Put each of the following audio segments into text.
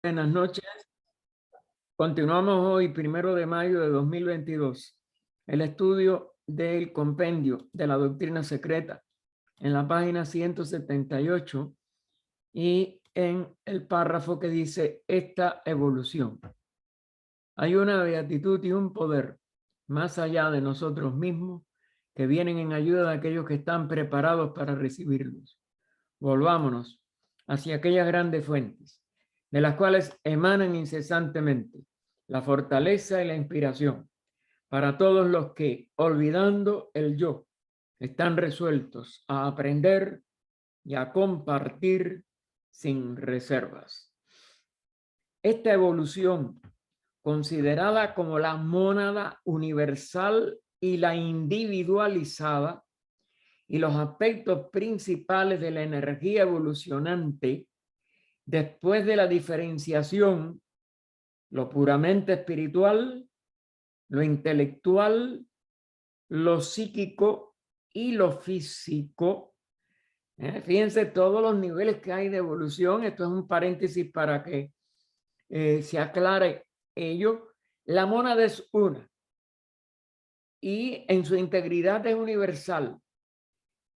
Buenas noches. Continuamos hoy, 1 de mayo de 2022, el estudio del compendio de la doctrina secreta en la página 178 y en el párrafo que dice esta evolución. Hay una beatitud y un poder más allá de nosotros mismos que vienen en ayuda de aquellos que están preparados para recibirlos. Volvámonos hacia aquellas grandes fuentes de las cuales emanan incesantemente la fortaleza y la inspiración para todos los que, olvidando el yo, están resueltos a aprender y a compartir sin reservas. Esta evolución, considerada como la mónada universal y la individualizada, y los aspectos principales de la energía evolucionante, después de la diferenciación, lo puramente espiritual, lo intelectual, lo psíquico y lo físico. Fíjense todos los niveles que hay de evolución. Esto es un paréntesis para que se aclare ello. La mónada es una y en su integridad es universal,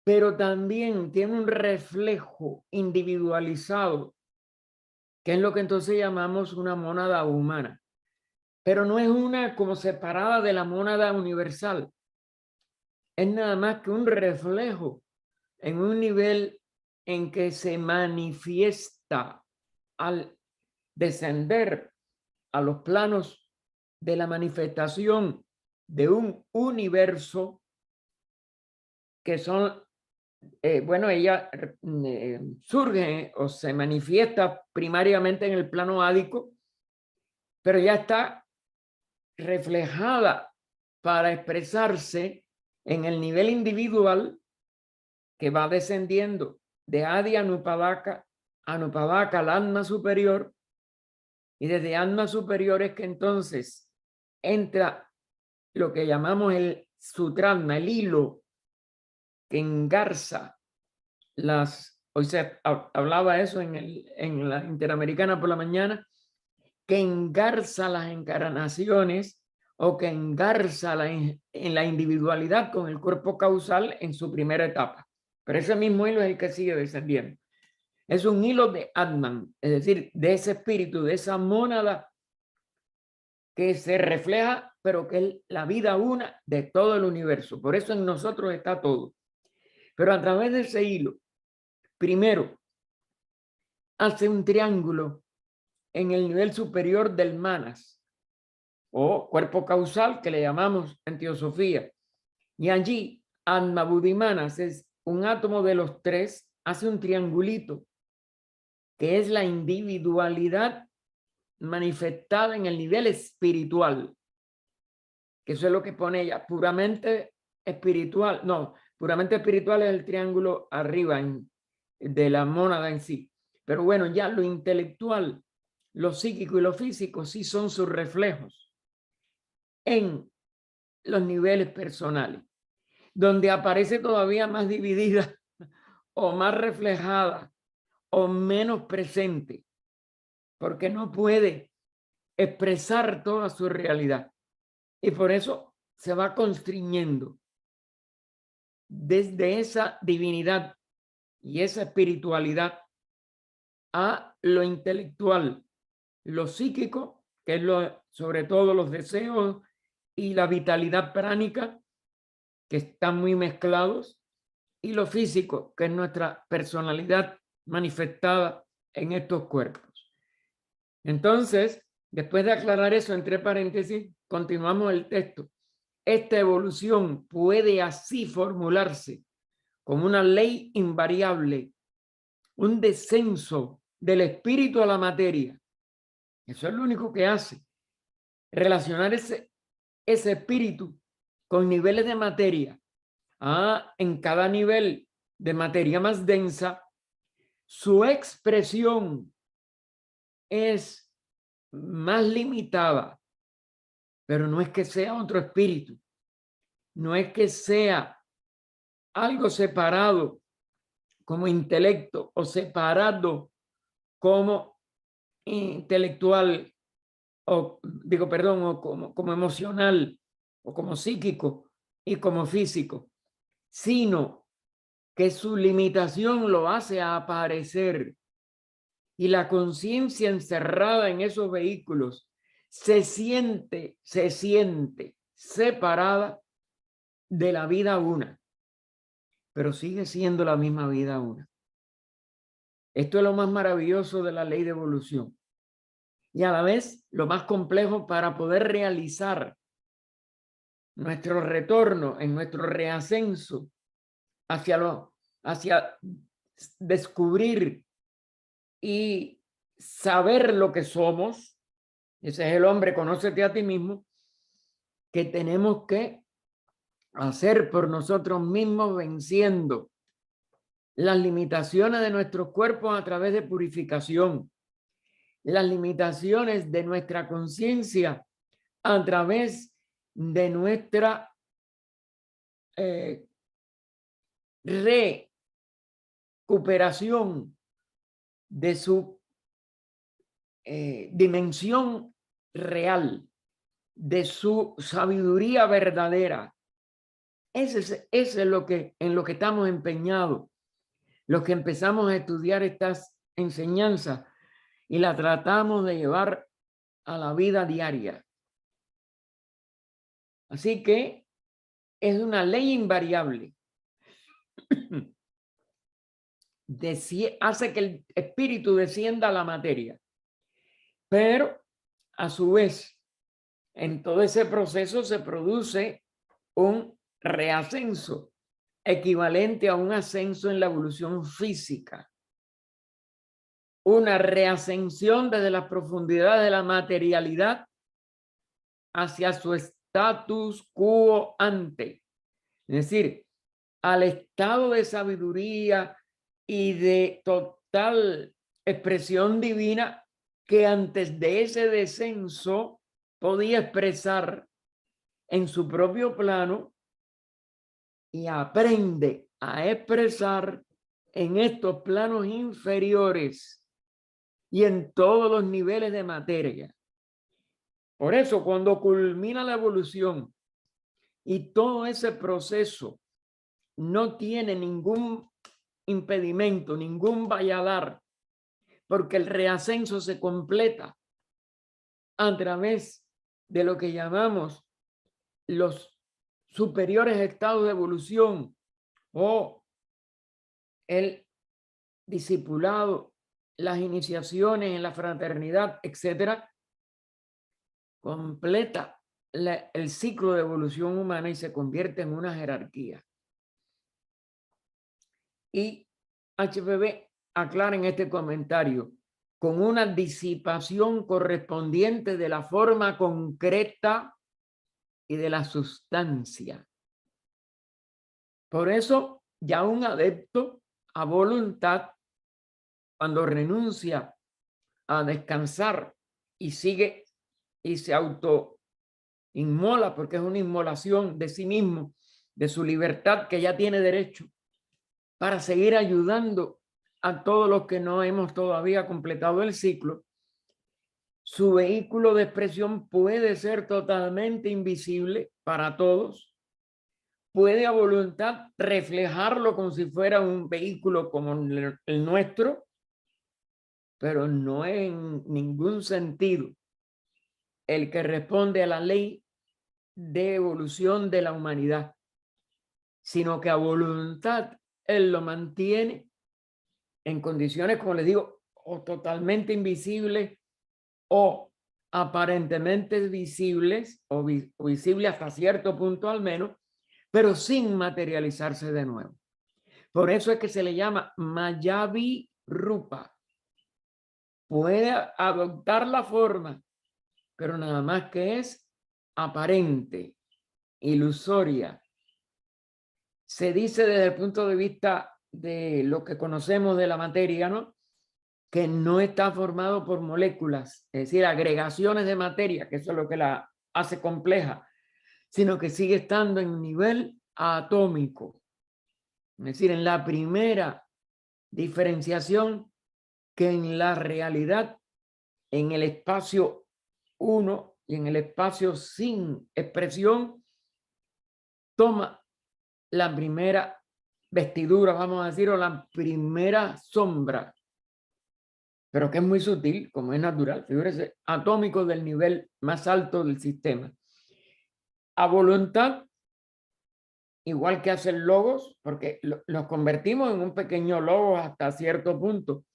pero también tiene un reflejo individualizado, que es lo que entonces llamamos una mónada humana. Pero no es una como separada de la mónada universal. Es nada más que un reflejo en un nivel en que se manifiesta al descender a los planos de la manifestación de un universo que son, bueno, ella surge o se manifiesta primariamente en el plano ádico, pero ya está reflejada para expresarse en el nivel individual que va descendiendo de Adi a Anupadaka al alma superior, y desde alma superior es que entonces entra lo que llamamos el sutratma, el hilo que engarza hoy se hablaba eso en la Interamericana por la mañana, que engarza las encarnaciones o que engarza en la individualidad con el cuerpo causal en su primera etapa. Pero ese mismo hilo es el que sigue descendiendo. Es un hilo de Atman, es decir, de ese espíritu, de esa mónada que se refleja, pero que es la vida una de todo el universo. Por eso en nosotros está todo. Pero a través de ese hilo, primero, hace un triángulo en el nivel superior del manas, o cuerpo causal, que le llamamos en teosofía. Y allí, Atma Buddhimanas es un átomo de los tres, hace un triangulito, que es la individualidad manifestada en el nivel espiritual, que eso es lo que pone ella, puramente espiritual. No, puramente espiritual es el triángulo arriba de la mónada en sí. Pero bueno, ya lo intelectual, lo psíquico y lo físico sí son sus reflejos en los niveles personales, donde aparece todavía más dividida o más reflejada o menos presente, porque no puede expresar toda su realidad. Y por eso se va constriñendo desde esa divinidad y esa espiritualidad a lo intelectual, lo psíquico, que es sobre todo los deseos y la vitalidad pránica, que están muy mezclados, y lo físico, que es nuestra personalidad manifestada en estos cuerpos. Entonces, después de aclarar eso, entre paréntesis, continuamos el texto. Esta evolución puede así formularse como una ley invariable, un descenso del espíritu a la materia. Eso es lo único que hace. Relacionar ese espíritu con niveles de materia. En cada nivel de materia más densa, su expresión es más limitada, pero no es que sea otro espíritu, no es que sea algo separado como intelecto o separado como intelectual, o digo, perdón, o como emocional, o como psíquico y como físico, sino que su limitación lo hace aparecer, y la conciencia encerrada en esos vehículos se siente separada de la vida una, pero sigue siendo la misma vida una. Esto es lo más maravilloso de la ley de evolución, y a la vez lo más complejo para poder realizar nuestro retorno, en nuestro reascenso hacia descubrir y saber lo que somos. Ese es el hombre, conócete a ti mismo, que tenemos que hacer por nosotros mismos, venciendo las limitaciones de nuestros cuerpos a través de purificación, las limitaciones de nuestra conciencia a través de nuestra recuperación de su dimensión real, de su sabiduría verdadera. Ese es lo que, en lo que estamos empeñados, los que empezamos a estudiar estas enseñanzas y la tratamos de llevar a la vida diaria. Así que es una ley invariable. Hace que el espíritu descienda a la materia, pero a su vez, en todo ese proceso se produce un reascenso equivalente a un ascenso en la evolución física, una reascensión desde las profundidades de la materialidad hacia su status quo ante, es decir, al estado de sabiduría y de total expresión divina que antes de ese descenso podía expresar en su propio plano, y aprende a expresar en estos planos inferiores y en todos los niveles de materia. Por eso, cuando culmina la evolución y todo ese proceso no tiene ningún impedimento, ningún valladar, porque el reascenso se completa a través de lo que llamamos los superiores estados de evolución o el discipulado, las iniciaciones en la fraternidad, etcétera, completa el ciclo de evolución humana y se convierte en una jerarquía. Y HPB aclara en este comentario, con una disipación correspondiente de la forma concreta y de la sustancia. Por eso, ya un adepto a voluntad, cuando renuncia a descansar y sigue y se auto inmola, porque es una inmolación de sí mismo, de su libertad que ya tiene derecho, para seguir ayudando a todos los que no hemos todavía completado el ciclo, su vehículo de expresión puede ser totalmente invisible para todos, puede a voluntad reflejarlo como si fuera un vehículo como el nuestro, pero no en ningún sentido el que responde a la ley de evolución de la humanidad, sino que a voluntad él lo mantiene en condiciones, como les digo, o totalmente invisibles o aparentemente visibles o visibles hasta cierto punto al menos, pero sin materializarse de nuevo. Por eso es que se le llama Mayavi Rupa. Puede adoptar la forma, pero nada más que es aparente, ilusoria. Se dice desde el punto de vista de lo que conocemos de la materia, ¿no?, que no está formado por moléculas, es decir, agregaciones de materia, que eso es lo que la hace compleja, sino que sigue estando en nivel atómico. Es decir, en la primera diferenciación, que en la realidad en el espacio 1 y en el espacio sin expresión, toma la primera vestidura, vamos a decir, o la primera sombra, pero que es muy sutil, como es natural. Figúrese, atómico del nivel más alto del sistema. A voluntad, igual que hacen logos, porque los convertimos en un pequeño logo hasta cierto punto,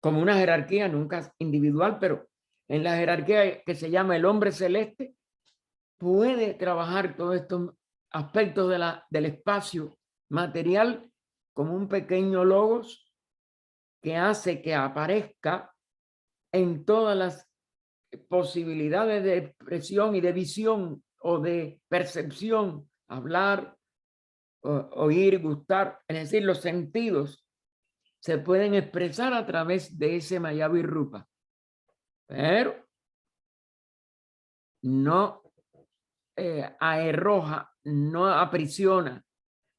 como una jerarquía, nunca individual, pero en la jerarquía que se llama el hombre celeste, puede trabajar todos estos aspectos del espacio material como un pequeño logos que hace que aparezca en todas las posibilidades de expresión y de visión o de percepción, hablar, oír, gustar, es decir, los sentidos se pueden expresar a través de ese Mayavi Rupa, pero no aerroja, no aprisiona,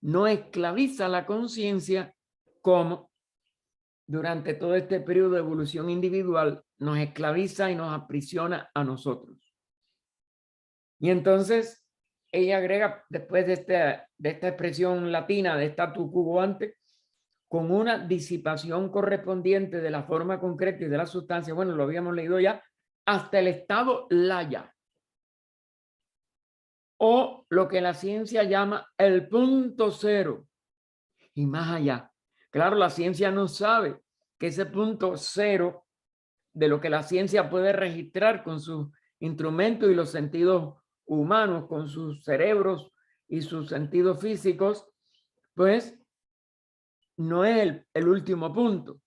no esclaviza la conciencia como durante todo este periodo de evolución individual nos esclaviza y nos aprisiona a nosotros. Y entonces ella agrega, después de esta expresión latina, de statu quo ante, con una disipación correspondiente de la forma concreta y de la sustancia, bueno, lo habíamos leído ya, hasta el estado laya, o lo que la ciencia llama el punto cero, y más allá. Claro, la ciencia no sabe que ese punto cero de lo que la ciencia puede registrar con sus instrumentos y los sentidos humanos, con sus cerebros y sus sentidos físicos, pues no es el último punto,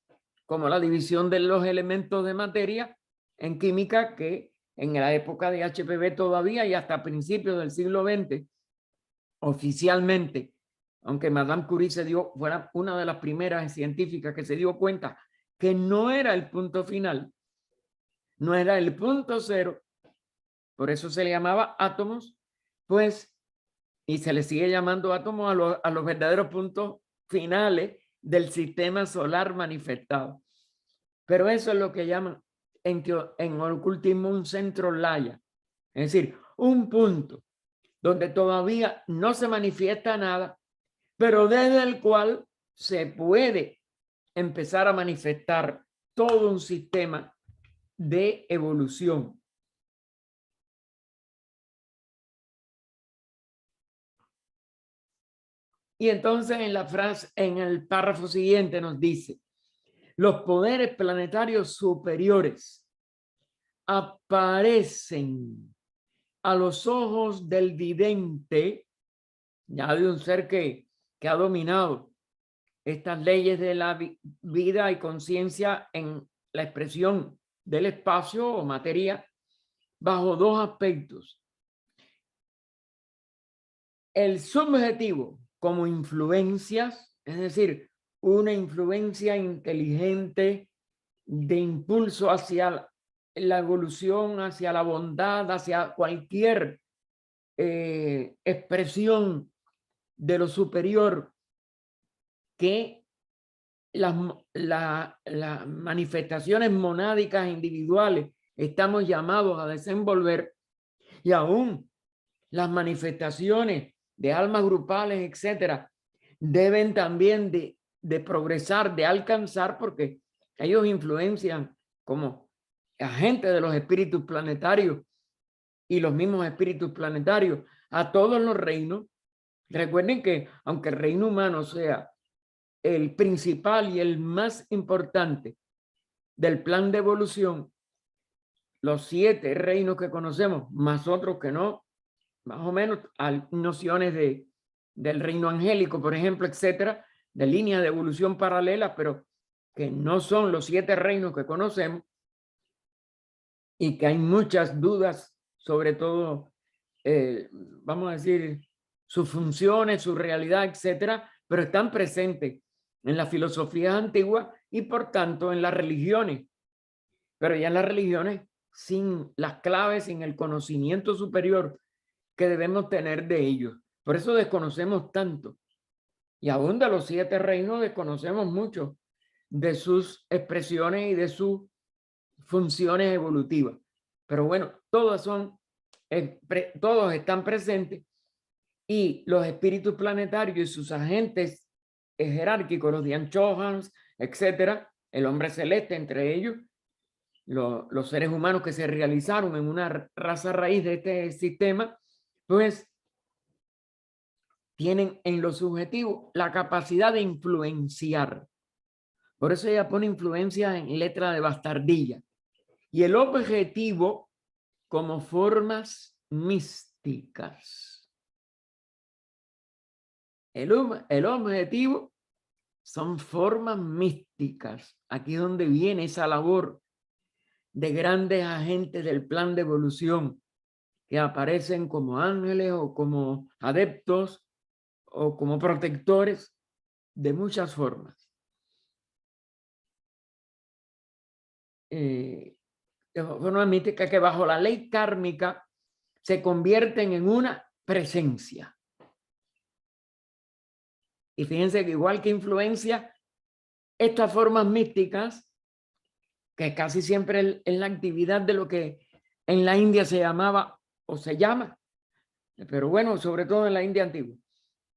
como la división de los elementos de materia en química, que en la época de HPV todavía y hasta principios del siglo XX, oficialmente, aunque Madame Curie fuera una de las primeras científicas que se dio cuenta que no era el punto final, no era el punto cero, por eso se le llamaba átomos, pues, y se le sigue llamando átomos a los verdaderos puntos finales del sistema solar manifestado. Pero eso es lo que llaman en ocultismo un centro laya, es decir, un punto donde todavía no se manifiesta nada, pero desde el cual se puede empezar a manifestar todo un sistema de evolución. Y entonces en la frase, en el párrafo siguiente nos dice, los poderes planetarios superiores aparecen a los ojos del vidente, ya de un ser que ha dominado estas leyes de la vida y conciencia en la expresión del espacio o materia, bajo dos aspectos. El subjetivo como influencias, es decir, una influencia inteligente de impulso hacia la evolución, hacia la bondad, hacia cualquier expresión de lo superior que las manifestaciones monádicas individuales estamos llamados a desenvolver, y aún las manifestaciones de almas grupales, etcétera, deben también de progresar, de alcanzar, porque ellos influencian como agentes de los espíritus planetarios y los mismos espíritus planetarios a todos los reinos. Recuerden que aunque el reino humano sea el principal y el más importante del plan de evolución, los 7 reinos que conocemos, más otros que no, más o menos hay nociones del reino angélico, por ejemplo, etcétera, de líneas de evolución paralelas, pero que no son los 7 reinos que conocemos y que hay muchas dudas sobre todo, vamos a decir, sus funciones, su realidad, etcétera, pero están presentes en las filosofías antiguas y por tanto en las religiones, pero ya en las religiones sin las claves, sin el conocimiento superior que debemos tener de ellos. Por eso desconocemos tanto. Y aún de los 7 reinos desconocemos mucho de sus expresiones y de su funciones evolutivas. Pero bueno, todos están presentes, y los espíritus planetarios y sus agentes jerárquicos, los Dian Chohans, etcétera, el hombre celeste entre ellos, los seres humanos que se realizaron en una raza raíz de este sistema, pues tienen en lo subjetivo la capacidad de influenciar. Por eso ella pone influencia en letra de bastardilla. Y el objetivo como formas místicas. El objetivo son formas místicas. Aquí es donde viene esa labor de grandes agentes del plan de evolución que aparecen como ángeles o como adeptos o como protectores de muchas formas. De forma mística que bajo la ley kármica se convierten en una presencia. Y fíjense que igual que influencia, estas formas místicas, que casi siempre es la actividad de lo que en la India se llamaba o se llama, pero bueno, sobre todo en la India antigua,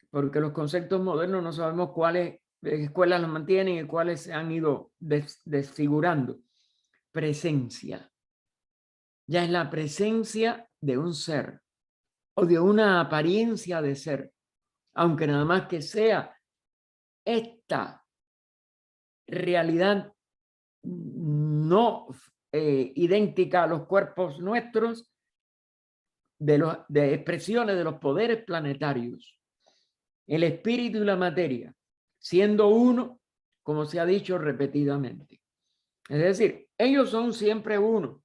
porque los conceptos modernos no sabemos cuáles escuelas los mantienen y cuáles se han ido desfigurando. Presencia. Ya es la presencia de un ser o de una apariencia de ser, aunque nada más que sea esta realidad no idéntica a los cuerpos nuestros, de expresiones de los poderes planetarios, el espíritu y la materia, siendo uno, como se ha dicho repetidamente. Es decir, ellos son siempre uno,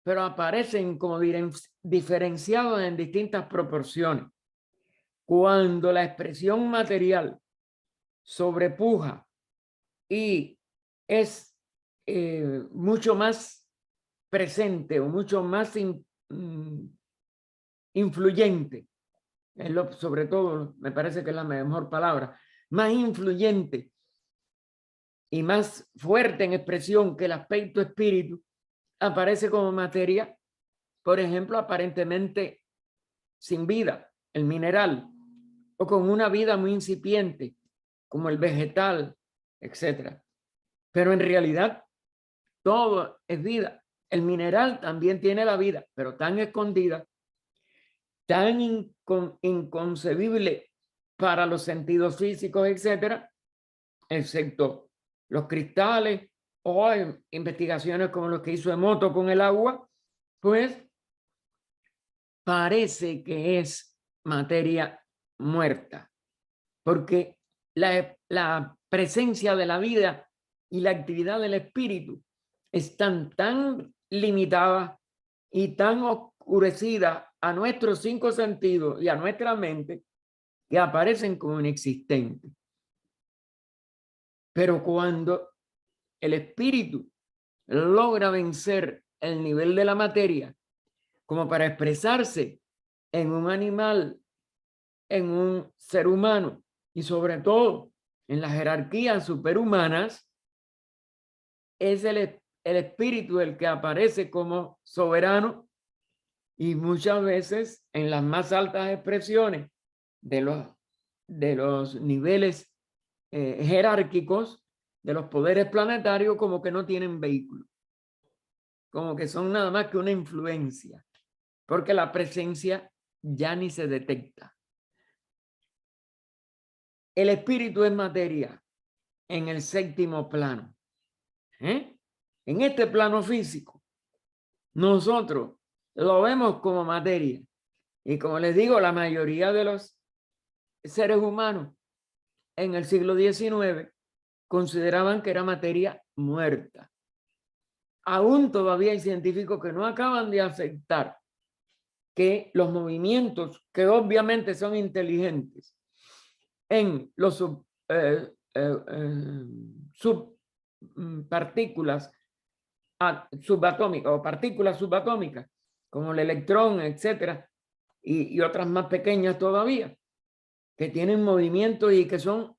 pero aparecen como diferenciados en distintas proporciones. Cuando la expresión material sobrepuja y es mucho más presente o mucho más influyente, sobre todo me parece que es la mejor palabra, más influyente y más fuerte en expresión que el aspecto espíritu, aparece como materia, por ejemplo, aparentemente sin vida, el mineral, o con una vida muy incipiente, como el vegetal, etc. Pero en realidad todo es vida. El mineral también tiene la vida, pero tan escondida, tan inconcebible para los sentidos físicos, etcétera, excepto los cristales o investigaciones como lo que hizo Emoto con el agua, pues parece que es materia muerta, porque la presencia de la vida y la actividad del espíritu están tan limitadas y tan oscurecidas a nuestros 5 sentidos y a nuestra mente que aparecen como inexistentes. Pero cuando el espíritu logra vencer el nivel de la materia como para expresarse en un animal, en un ser humano y sobre todo en las jerarquías superhumanas, es el espíritu el que aparece como soberano, y muchas veces en las más altas expresiones de los niveles jerárquicos de los poderes planetarios, como que no tienen vehículo, como que son nada más que una influencia, porque la presencia ya ni se detecta. El espíritu es materia en el 7º plano. En este plano físico, nosotros lo vemos como materia. Y como les digo, la mayoría de los seres humanos en el siglo XIX consideraban que era materia muerta. Aún todavía hay científicos que no acaban de aceptar que los movimientos, que obviamente son inteligentes, en los subpartículas subatómicas o partículas subatómicas, como el electrón, etcétera, y otras más pequeñas todavía, que tienen movimientos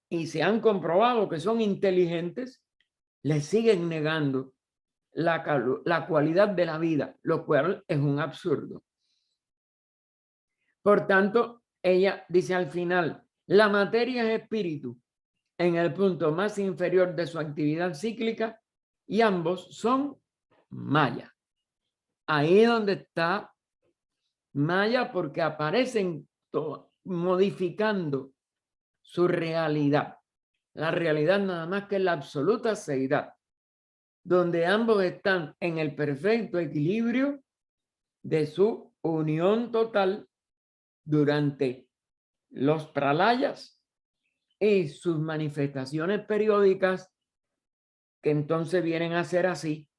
y se han comprobado que son inteligentes, les siguen negando la cualidad de la vida, lo cual es un absurdo. Por tanto, ella dice al final, la materia es espíritu en el punto más inferior de su actividad cíclica y ambos son maya. Ahí es donde está maya, porque aparecen modificando su realidad. La realidad nada más que la absoluta seidad, donde ambos están en el perfecto equilibrio de su unión total durante los pralayas y sus manifestaciones periódicas, que entonces vienen a ser así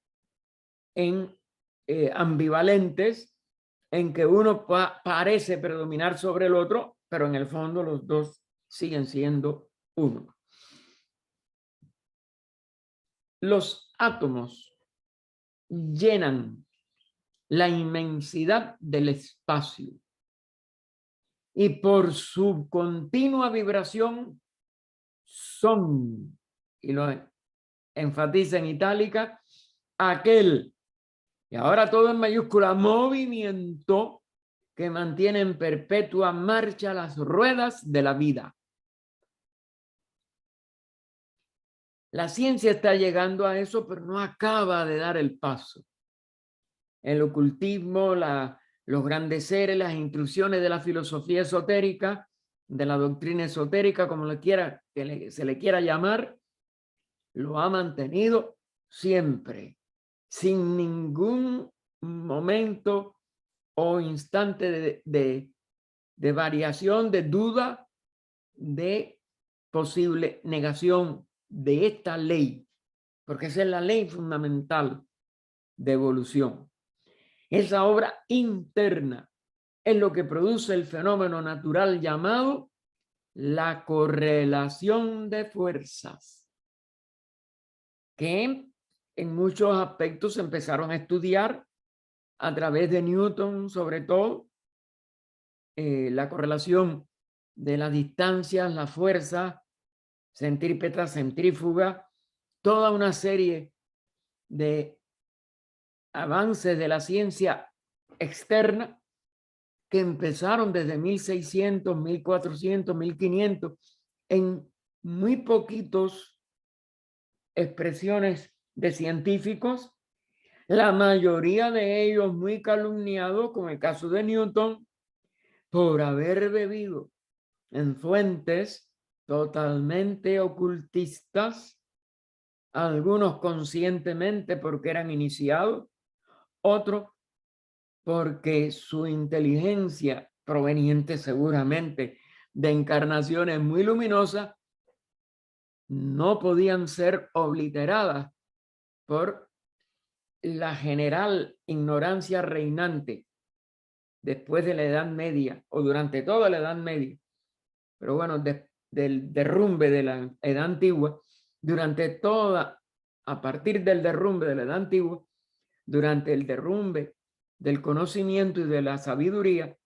en ambivalentes, en que uno parece predominar sobre el otro, pero en el fondo los dos siguen siendo uno. Los átomos llenan la inmensidad del espacio y por su continua vibración son, y lo enfatiza en itálica, aquel, y ahora todo en mayúscula, movimiento que mantiene en perpetua marcha las ruedas de la vida. La ciencia está llegando a eso, pero no acaba de dar el paso. El ocultismo, los grandes seres, las instrucciones de la filosofía esotérica, de la doctrina esotérica, como se le quiera llamar, lo ha mantenido siempre, sin ningún momento o instante de variación, de duda, de posible negación de esta ley, porque esa es la ley fundamental de evolución. Esa obra interna es lo que produce el fenómeno natural llamado la correlación de fuerzas, que en muchos aspectos se empezaron a estudiar a través de Newton, sobre todo, la correlación de las distancias, la fuerza, centrípeta, centrífuga, toda una serie de avances de la ciencia externa que empezaron desde 1600, 1400, 1500, en muy poquitos expresiones de científicos, la mayoría de ellos muy calumniados, como el caso de Newton, por haber bebido en fuentes totalmente ocultistas, algunos conscientemente porque eran iniciados, otros porque su inteligencia, proveniente seguramente de encarnaciones muy luminosas, no podían ser obliteradas por la general ignorancia reinante después de la Edad Media o durante toda la Edad Media. Pero bueno, del derrumbe de la Edad Antigua, a partir del derrumbe de la Edad Antigua, durante el derrumbe del conocimiento y de la sabiduría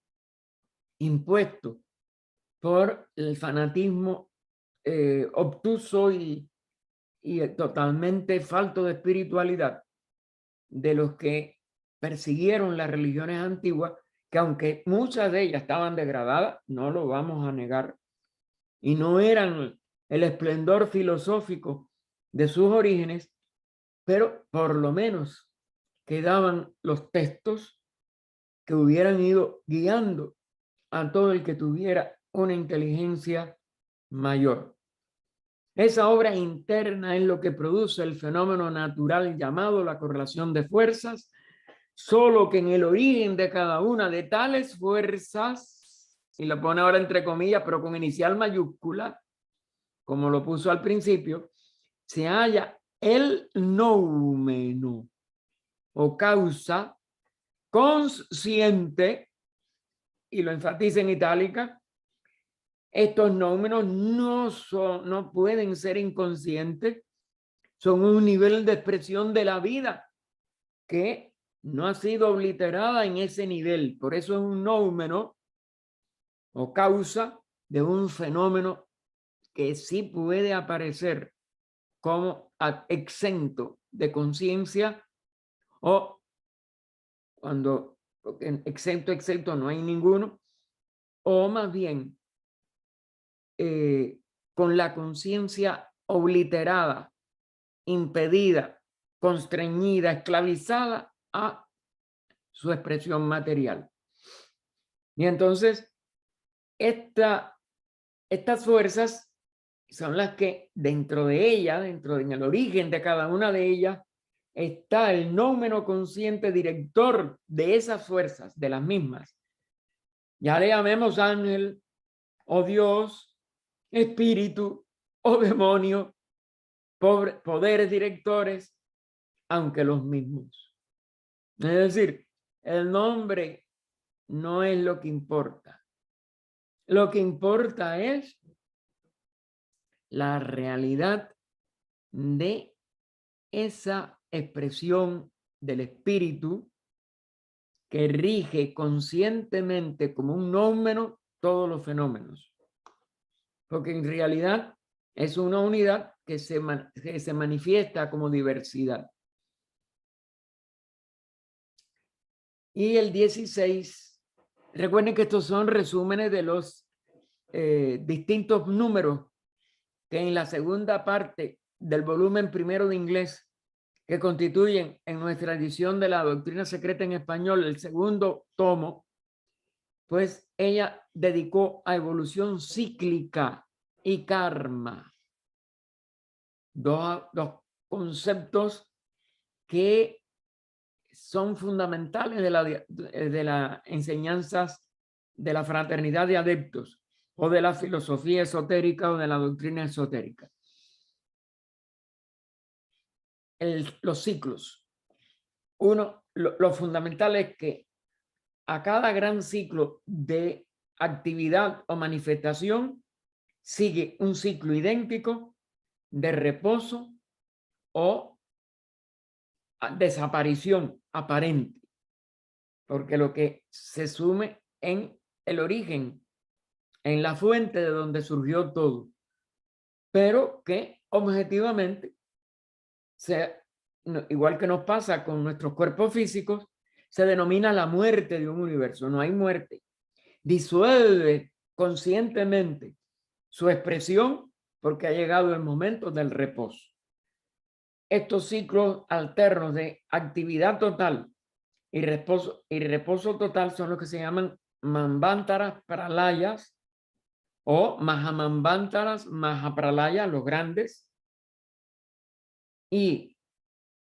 impuesto por el fanatismo obtuso y totalmente falto de espiritualidad de los que persiguieron las religiones antiguas, que aunque muchas de ellas estaban degradadas, no lo vamos a negar, y no eran el esplendor filosófico de sus orígenes, pero por lo menos quedaban los textos que hubieran ido guiando a todo el que tuviera una inteligencia mayor. Esa obra interna es lo que produce el fenómeno natural llamado la correlación de fuerzas, solo que en el origen de cada una de tales fuerzas, y lo pone ahora entre comillas, pero con inicial mayúscula, como lo puso al principio, se halla el noumeno o causa consciente, y lo enfatiza en itálica. Estos nómenos no pueden ser inconscientes, son un nivel de expresión de la vida que no ha sido obliterada en ese nivel. Por eso es un nómeno o causa de un fenómeno que sí puede aparecer como exento de conciencia o cuando excepto no hay ninguno, o más bien con la conciencia obliterada, impedida, constreñida, esclavizada a su expresión material. Y entonces, estas fuerzas son las que dentro de ella, en el origen de cada una de ellas, está el nómeno consciente director de esas fuerzas, de las mismas. Ya le llamemos ángel, o Dios, espíritu, o demonio, poderes directores, aunque los mismos. Es decir, el nombre no es lo que importa. Lo que importa es la realidad de esa expresión del espíritu que rige conscientemente como un nómeno todos los fenómenos. Porque en realidad es una unidad que se manifiesta como diversidad. Y el 16, recuerden que estos son resúmenes de los distintos números que en la segunda parte del volumen primero de inglés, que constituyen en nuestra edición de la Doctrina Secreta en español, el segundo tomo, pues ella dedicó a evolución cíclica y karma. Dos conceptos que son fundamentales de las enseñanzas de la fraternidad de adeptos o de la filosofía esotérica o de la doctrina esotérica. Los ciclos. Lo fundamental es que a cada gran ciclo de actividad o manifestación sigue un ciclo idéntico de reposo o desaparición aparente, porque lo que se sume en el origen, en la fuente de donde surgió todo, pero que objetivamente, igual que nos pasa con nuestros cuerpos físicos, se denomina la muerte de un universo. No hay muerte. Disuelve conscientemente su expresión porque ha llegado el momento del reposo. Estos ciclos alternos de actividad total y reposo total son los que se llaman manvántaras pralayas o mahamanvántaras, mahapralayas, los grandes, y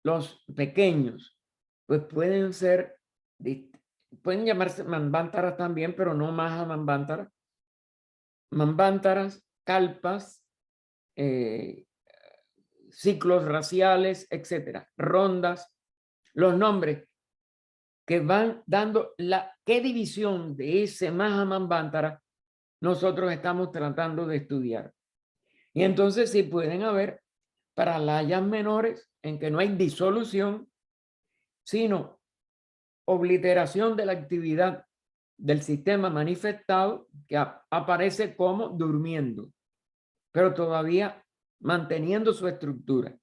los pequeños, pues pueden llamarse manvántaras también, pero no mahamanvántaras. Manvántaras, kalpas, ciclos raciales, etcétera, rondas, los nombres que van dando qué división de ese Mahamanvantara nosotros estamos tratando de estudiar. Y entonces sí pueden haber pralayas menores en que no hay disolución, sino obliteración de la actividad del sistema manifestado que aparece como durmiendo, pero todavía manteniendo su estructura.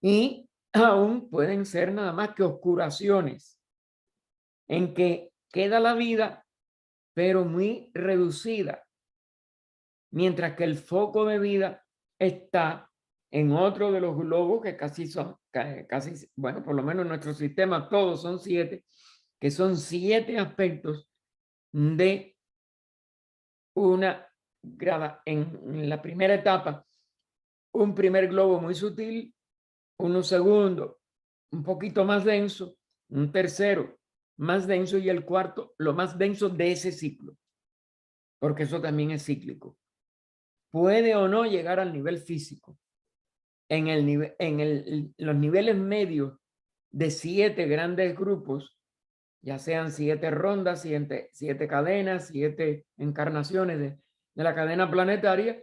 Y aún pueden ser nada más que oscuraciones en que queda la vida, pero muy reducida, mientras que el foco de vida está en otro de los globos que bueno, por lo menos en nuestro sistema todos son 7, que son 7 aspectos de una grada. En la primera etapa, un primer globo muy sutil, uno segundo un poquito más denso, un tercero más denso y el cuarto lo más denso de ese ciclo, porque eso también es cíclico. Puede o no llegar al nivel físico. Los niveles medios de 7 grandes grupos, ya sean 7 rondas, 7 cadenas, 7 encarnaciones de la cadena planetaria,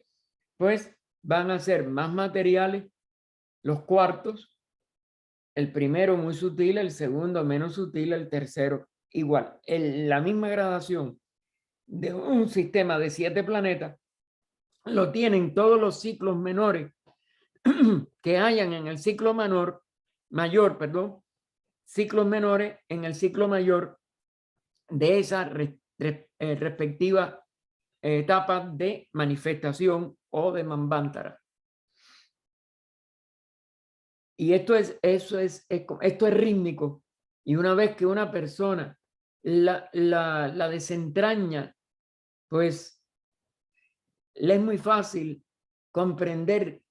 pues van a ser más materiales los cuartos, el primero muy sutil, el segundo menos sutil, el tercero igual. La misma gradación de un sistema de 7 planetas lo tienen todos los ciclos menores que hayan en el ciclo mayor, ciclos menores en el ciclo mayor de esa respectiva etapa de manifestación o de Manvantara. Y esto es rítmico. Y una vez que una persona la desentraña, pues le es muy fácil comprender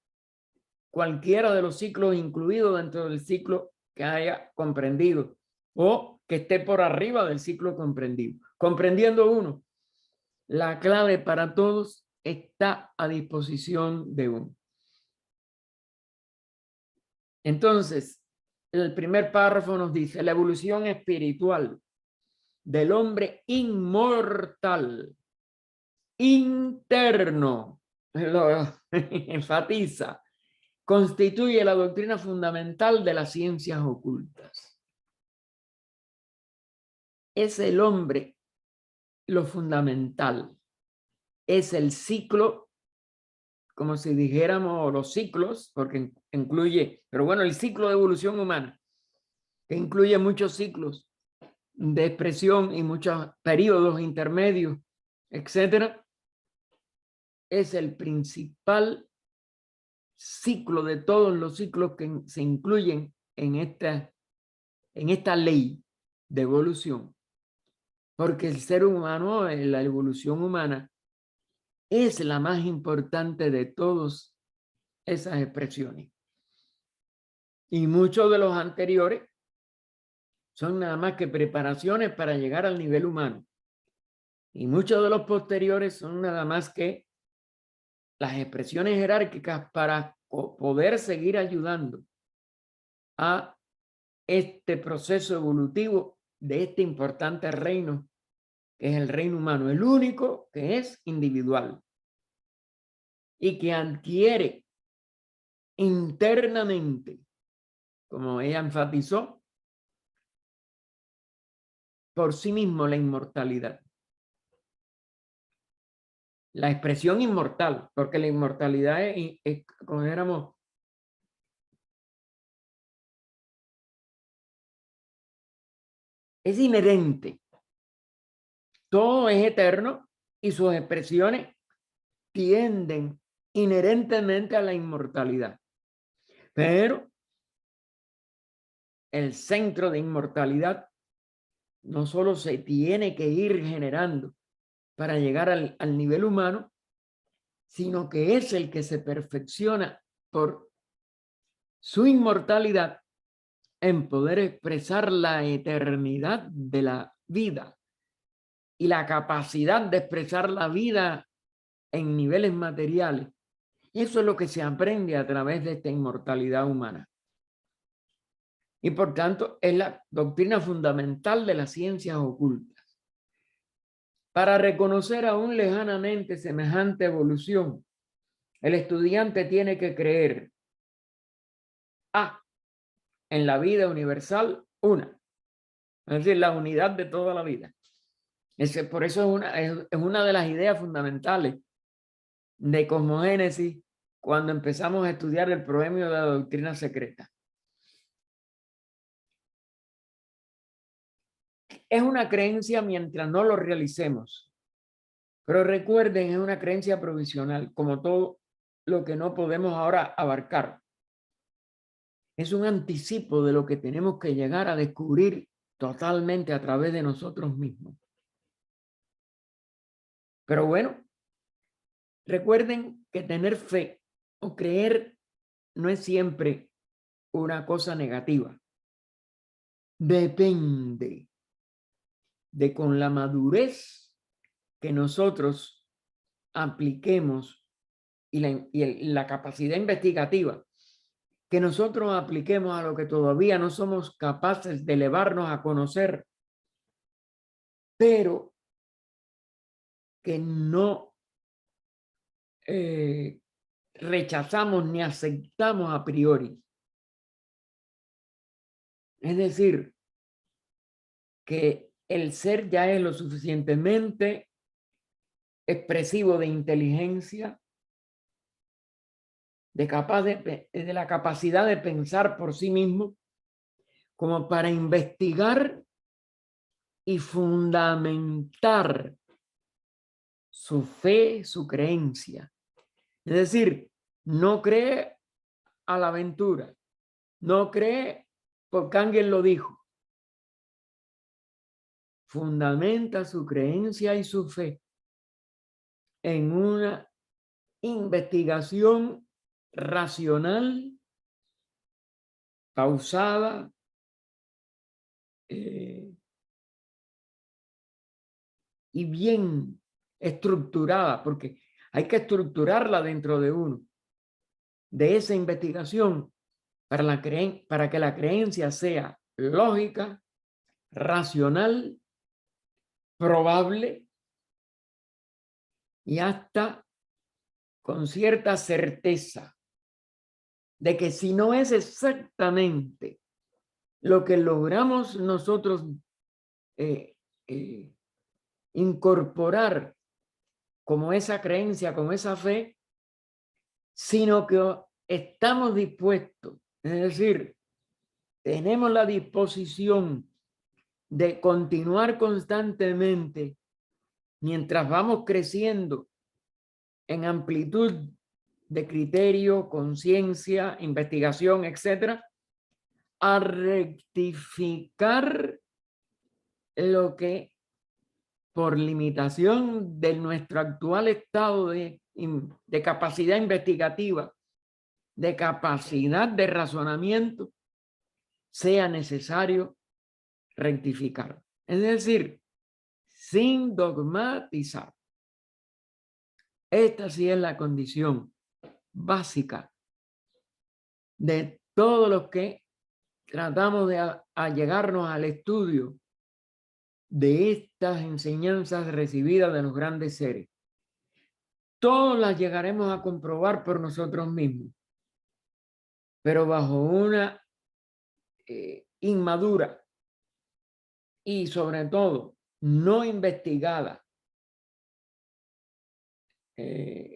cualquiera de los ciclos incluidos dentro del ciclo que haya comprendido o que esté por arriba del ciclo comprendido. Comprendiendo uno, la clave para todos está a disposición de uno. Entonces, el primer párrafo nos dice: la evolución espiritual del hombre inmortal, interno, lo enfatiza, constituye la doctrina fundamental de las ciencias ocultas. Es el hombre lo fundamental. Es el ciclo, como si dijéramos los ciclos, porque incluye, pero bueno, el ciclo de evolución humana, que incluye muchos ciclos de expresión y muchos periodos intermedios, etcétera, es el principal ciclo de todos los ciclos que se incluyen en esta ley de evolución. Porque el ser humano, la evolución humana, es la más importante de todas esas expresiones. Y muchos de los anteriores son nada más que preparaciones para llegar al nivel humano. Y muchos de los posteriores son nada más que las expresiones jerárquicas para poder seguir ayudando a este proceso evolutivo de este importante reino, que es el reino humano, el único que es individual y que adquiere internamente, como ella enfatizó, por sí mismo la inmortalidad. La expresión inmortal, porque la inmortalidad es como éramos, es inherente. Todo es eterno y sus expresiones tienden inherentemente a la inmortalidad. Pero el centro de inmortalidad no solo se tiene que ir generando para llegar al nivel humano, sino que es el que se perfecciona por su inmortalidad en poder expresar la eternidad de la vida y la capacidad de expresar la vida en niveles materiales. Eso es lo que se aprende a través de esta inmortalidad humana. Y por tanto es la doctrina fundamental de las ciencias ocultas. Para reconocer aún lejanamente semejante evolución, el estudiante tiene que creer en la vida universal, una, es decir, la unidad de toda la vida. Por eso es una de las ideas fundamentales de cosmogénesis cuando empezamos a estudiar el proemio de la doctrina secreta. Es una creencia mientras no lo realicemos, pero recuerden, es una creencia provisional, como todo lo que no podemos ahora abarcar. Es un anticipo de lo que tenemos que llegar a descubrir totalmente a través de nosotros mismos. Pero bueno, recuerden que tener fe o creer no es siempre una cosa negativa. Depende de con la madurez que nosotros apliquemos y la capacidad investigativa que nosotros apliquemos a lo que todavía no somos capaces de elevarnos a conocer, pero que no rechazamos ni aceptamos a priori. Es decir, que el ser ya es lo suficientemente expresivo de inteligencia, de la capacidad de pensar por sí mismo, como para investigar y fundamentar su fe, su creencia. Es decir, no cree a la aventura, no cree porque alguien lo dijo. Fundamenta su creencia y su fe en una investigación racional, pausada, y bien estructurada, porque hay que estructurarla dentro de uno, de esa investigación, para que la creencia sea lógica, racional, probable y hasta con cierta certeza de que si no es exactamente lo que logramos nosotros incorporar como esa creencia, como esa fe, sino que estamos dispuestos, es decir, tenemos la disposición de continuar constantemente mientras vamos creciendo en amplitud de criterio, conciencia, investigación, etcétera, a rectificar lo que por limitación de nuestro actual estado de capacidad investigativa, de capacidad de razonamiento, sea necesario rectificar. Es decir, sin dogmatizar. Esta sí es la condición básica de todos los que tratamos de allegarnos al estudio de estas enseñanzas recibidas de los grandes seres. Todas las llegaremos a comprobar por nosotros mismos, pero bajo una inmadura y sobre todo no investigada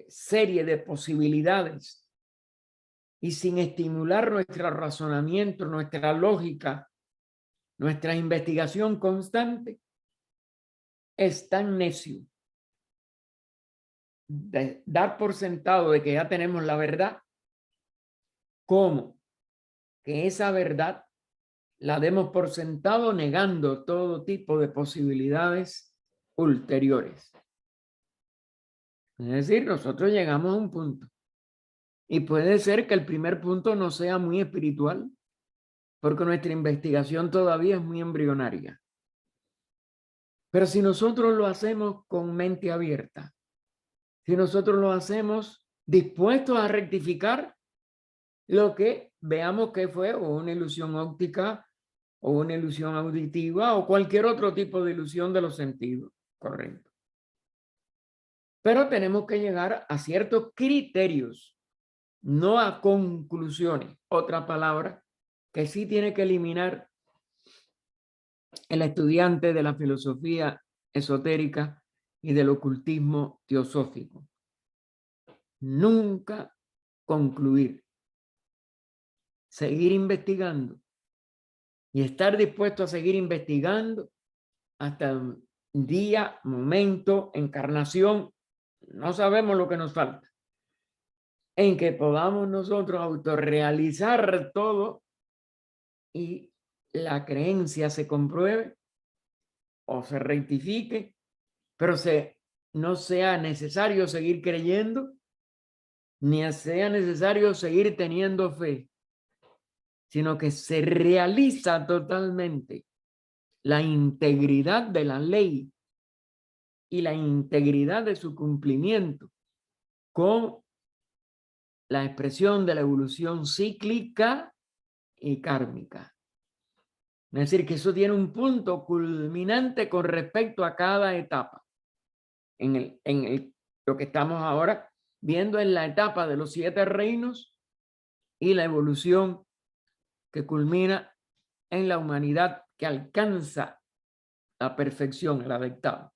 serie de posibilidades y sin estimular nuestro razonamiento, nuestra lógica, nuestra investigación constante, es tan necio de dar por sentado de que ya tenemos la verdad, como que esa verdad la demos por sentado negando todo tipo de posibilidades ulteriores. Es decir, nosotros llegamos a un punto y puede ser que el primer punto no sea muy espiritual porque nuestra investigación todavía es muy embrionaria. Pero si nosotros lo hacemos con mente abierta, si nosotros lo hacemos dispuestos a rectificar lo que veamos que fue o una ilusión óptica o una ilusión auditiva o cualquier otro tipo de ilusión de los sentidos, correcto. Pero tenemos que llegar a ciertos criterios, no a conclusiones. Otra palabra que sí tiene que eliminar el estudiante de la filosofía esotérica y del ocultismo teosófico. Nunca concluir. Seguir investigando y estar dispuesto a seguir investigando hasta el día, momento, encarnación, no sabemos lo que nos falta, en que podamos nosotros autorrealizar todo y la creencia se compruebe o se rectifique, pero no sea necesario seguir creyendo, ni sea necesario seguir teniendo fe, sino que se realiza totalmente la integridad de la ley y la integridad de su cumplimiento con la expresión de la evolución cíclica y kármica. Es decir, que eso tiene un punto culminante con respecto a cada etapa. Lo que estamos ahora viendo es la etapa de los 7 reinos y la evolución que culmina en la humanidad que alcanza la perfección, el adeptado.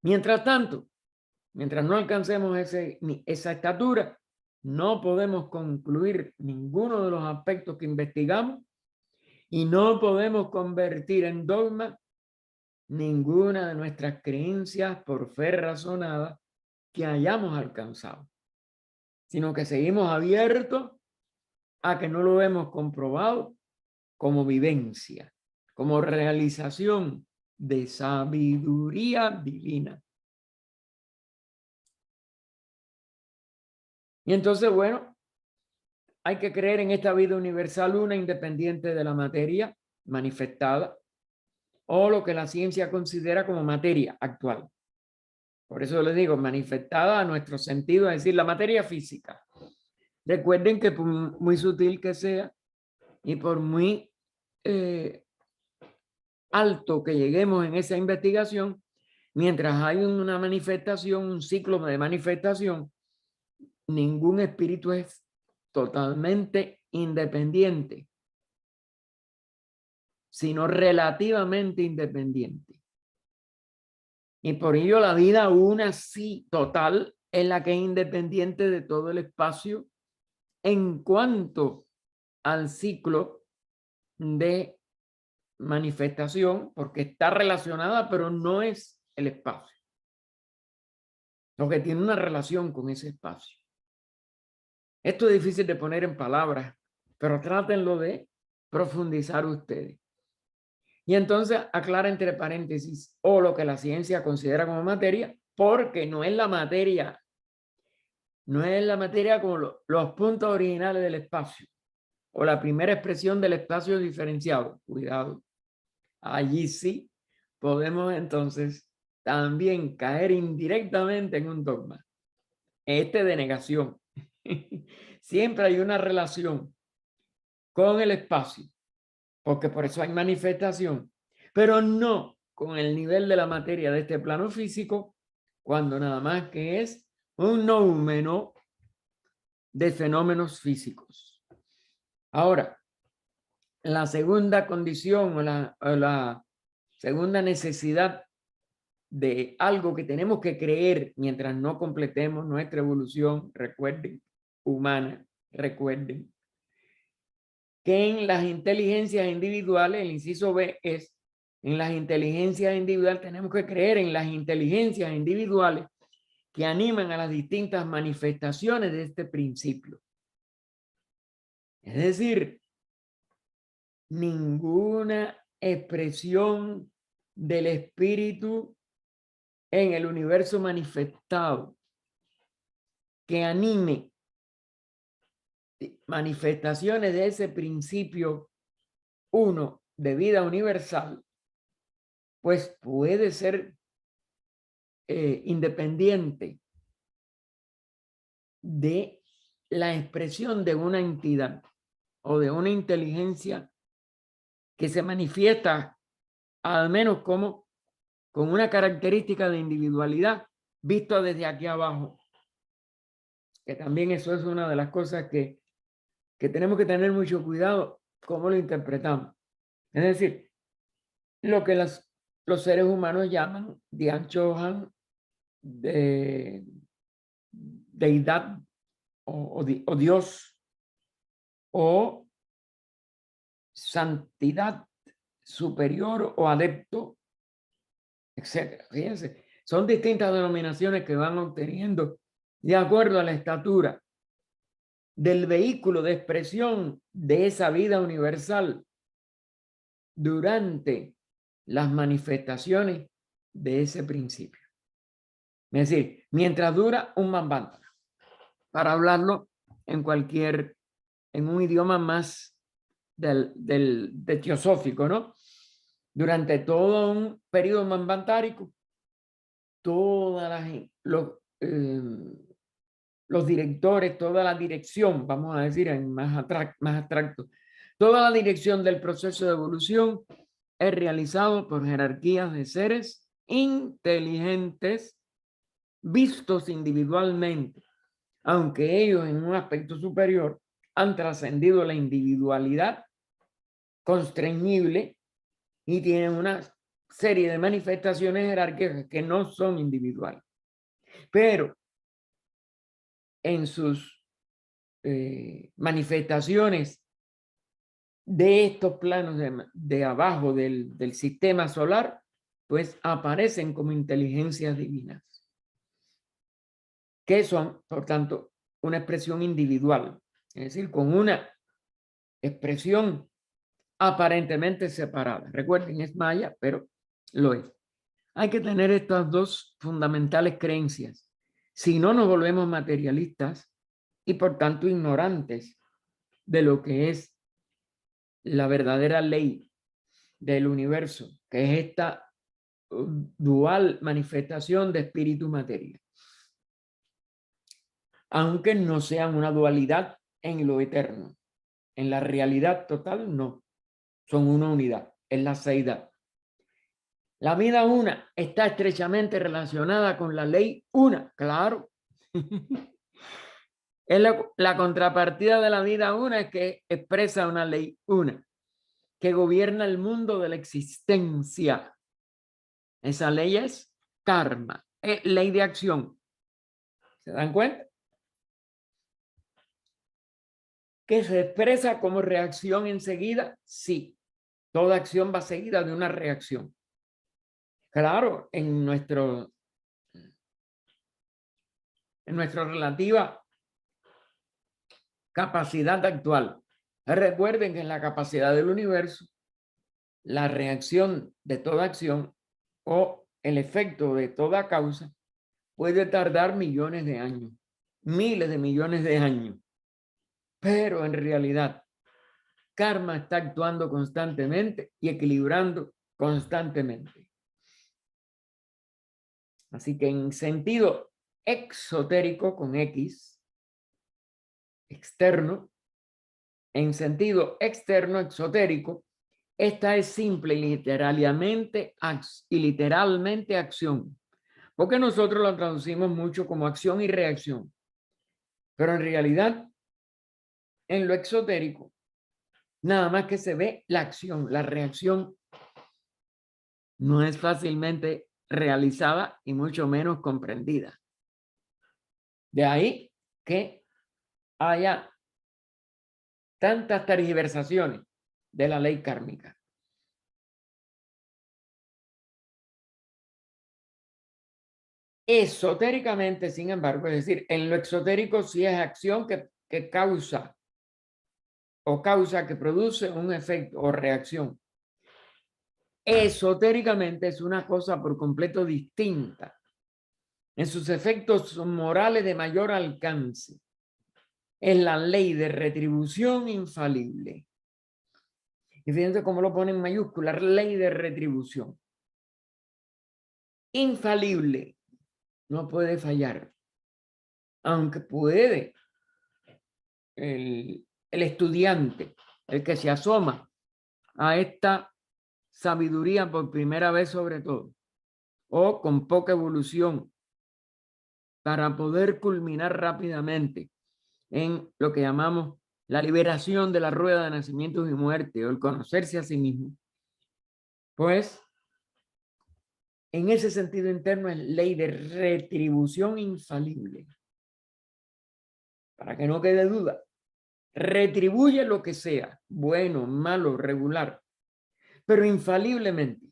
Mientras tanto, mientras no alcancemos esa estatura, no podemos concluir ninguno de los aspectos que investigamos Y no podemos convertir en dogma ninguna de nuestras creencias por fe razonada que hayamos alcanzado, sino que seguimos abiertos a que no lo hemos comprobado como vivencia, como realización de sabiduría divina. Y entonces, bueno, hay que creer en esta vida universal, una independiente de la materia manifestada, o lo que la ciencia considera como materia actual. Por eso les digo, manifestada a nuestro sentido, es decir, la materia física. Recuerden que por muy sutil que sea y por muy alto que lleguemos en esa investigación, mientras hay una manifestación, un ciclo de manifestación, ningún espíritu es totalmente independiente, sino relativamente independiente. Y por ello la vida una sí total es la que es independiente de todo el espacio en cuanto al ciclo de manifestación, porque está relacionada, pero no es el espacio. Lo que tiene una relación con ese espacio. Esto es difícil de poner en palabras, pero trátenlo de profundizar ustedes. Y entonces aclara entre paréntesis, o lo que la ciencia considera como materia, porque no es la materia, no es la materia como los puntos originales del espacio, o la primera expresión del espacio diferenciado. Cuidado. Allí sí podemos entonces también caer indirectamente en un dogma, de negación. Siempre hay una relación con el espacio, porque por eso hay manifestación, pero no con el nivel de la materia de este plano físico, cuando nada más que es un nóumeno de fenómenos físicos. Ahora, la segunda condición o la segunda necesidad de algo que tenemos que creer mientras no completemos nuestra evolución, recuerden, humana, recuerden, que en las inteligencias individuales, el inciso B es, en las inteligencias individuales tenemos que creer en las inteligencias individuales que animan a las distintas manifestaciones de este principio. Es decir, ninguna expresión del espíritu en el universo manifestado que anime manifestaciones de ese principio uno de vida universal, pues puede ser independiente de la expresión de una entidad o de una inteligencia que se manifiesta al menos como con una característica de individualidad visto desde aquí abajo, que también eso es una de las cosas que tenemos que tener mucho cuidado cómo lo interpretamos. Es decir, lo que los seres humanos llaman Dian Chohan, de deidad o Dios o santidad superior o adepto, etcétera. Fíjense, son distintas denominaciones que van obteniendo de acuerdo a la estatura del vehículo de expresión de esa vida universal durante las manifestaciones de ese principio. Es decir, mientras dura un Manvantara, para hablarlo en un idioma más de teosófico, ¿no? Durante todo un periodo manvantárico, los directores, toda la dirección, vamos a decir en más abstracto, toda la dirección del proceso de evolución es realizado por jerarquías de seres inteligentes vistos individualmente, aunque ellos en un aspecto superior han trascendido la individualidad constreñible y tienen una serie de manifestaciones jerárquicas que no son individuales. Pero en sus manifestaciones de estos planos de abajo del sistema solar, pues aparecen como inteligencias divinas, que son, por tanto, una expresión individual, es decir, con una expresión aparentemente separada. Recuerden, es maya, pero lo es. Hay que tener estas dos fundamentales creencias. Si no, nos volvemos materialistas y por tanto ignorantes de lo que es la verdadera ley del universo, que es esta dual manifestación de espíritu y materia. Aunque no sean una dualidad en lo eterno. En la realidad total, no. Son una unidad, es la seidad. La vida una está estrechamente relacionada con la ley una, claro. Es la contrapartida de la vida una es que expresa una ley una, que gobierna el mundo de la existencia. Esa ley es karma, es ley de acción. ¿Se dan cuenta? ¿Que se expresa como reacción enseguida? Sí. Toda acción va seguida de una reacción. Claro, en nuestra relativa capacidad actual. Recuerden que en la capacidad del universo, la reacción de toda acción o el efecto de toda causa puede tardar millones de años, miles de millones de años. Pero en realidad, karma está actuando constantemente y equilibrando constantemente. Así que en sentido exotérico con X, externo, en sentido externo exotérico, esta es simple y literalmente acción. Porque nosotros lo traducimos mucho como acción y reacción. Pero en realidad, en lo exotérico, nada más que se ve la acción, la reacción no es fácilmente realizada y mucho menos comprendida. De ahí que haya tantas tergiversaciones de la ley kármica. Esotéricamente, sin embargo, es decir, en lo exotérico sí es acción que causa o causa que produce un efecto o reacción. Esotéricamente es una cosa por completo distinta. En sus efectos morales de mayor alcance. Es la ley de retribución infalible. Y fíjense cómo lo pone en mayúsculas, ley de retribución. Infalible. No puede fallar. Aunque puede el estudiante, el que se asoma a esta sabiduría por primera vez sobre todo, o con poca evolución, para poder culminar rápidamente en lo que llamamos la liberación de la rueda de nacimientos y muerte, o el conocerse a sí mismo, pues en ese sentido interno es ley de retribución infalible. Para que no quede duda, retribuye lo que sea, bueno, malo, regular, pero infaliblemente.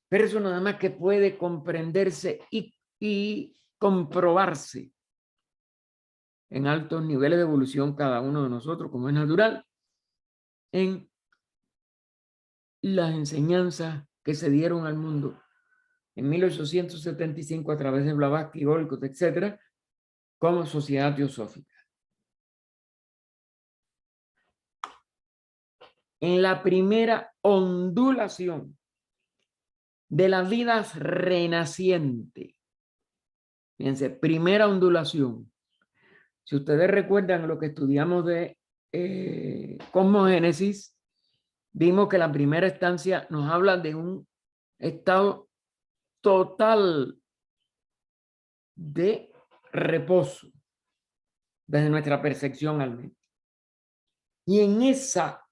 Pero eso nada más que puede comprenderse y comprobarse en altos niveles de evolución cada uno de nosotros, como es natural, en las enseñanzas que se dieron al mundo en 1875 a través de Blavatsky, Olcott, etcétera, como sociedad teosófica. En la primera ondulación de la vida renaciente, fíjense, primera ondulación. Si ustedes recuerdan lo que estudiamos de cosmogénesis, vimos que la primera estancia nos habla de un estado total de reposo desde nuestra percepción al menos. Y en esa,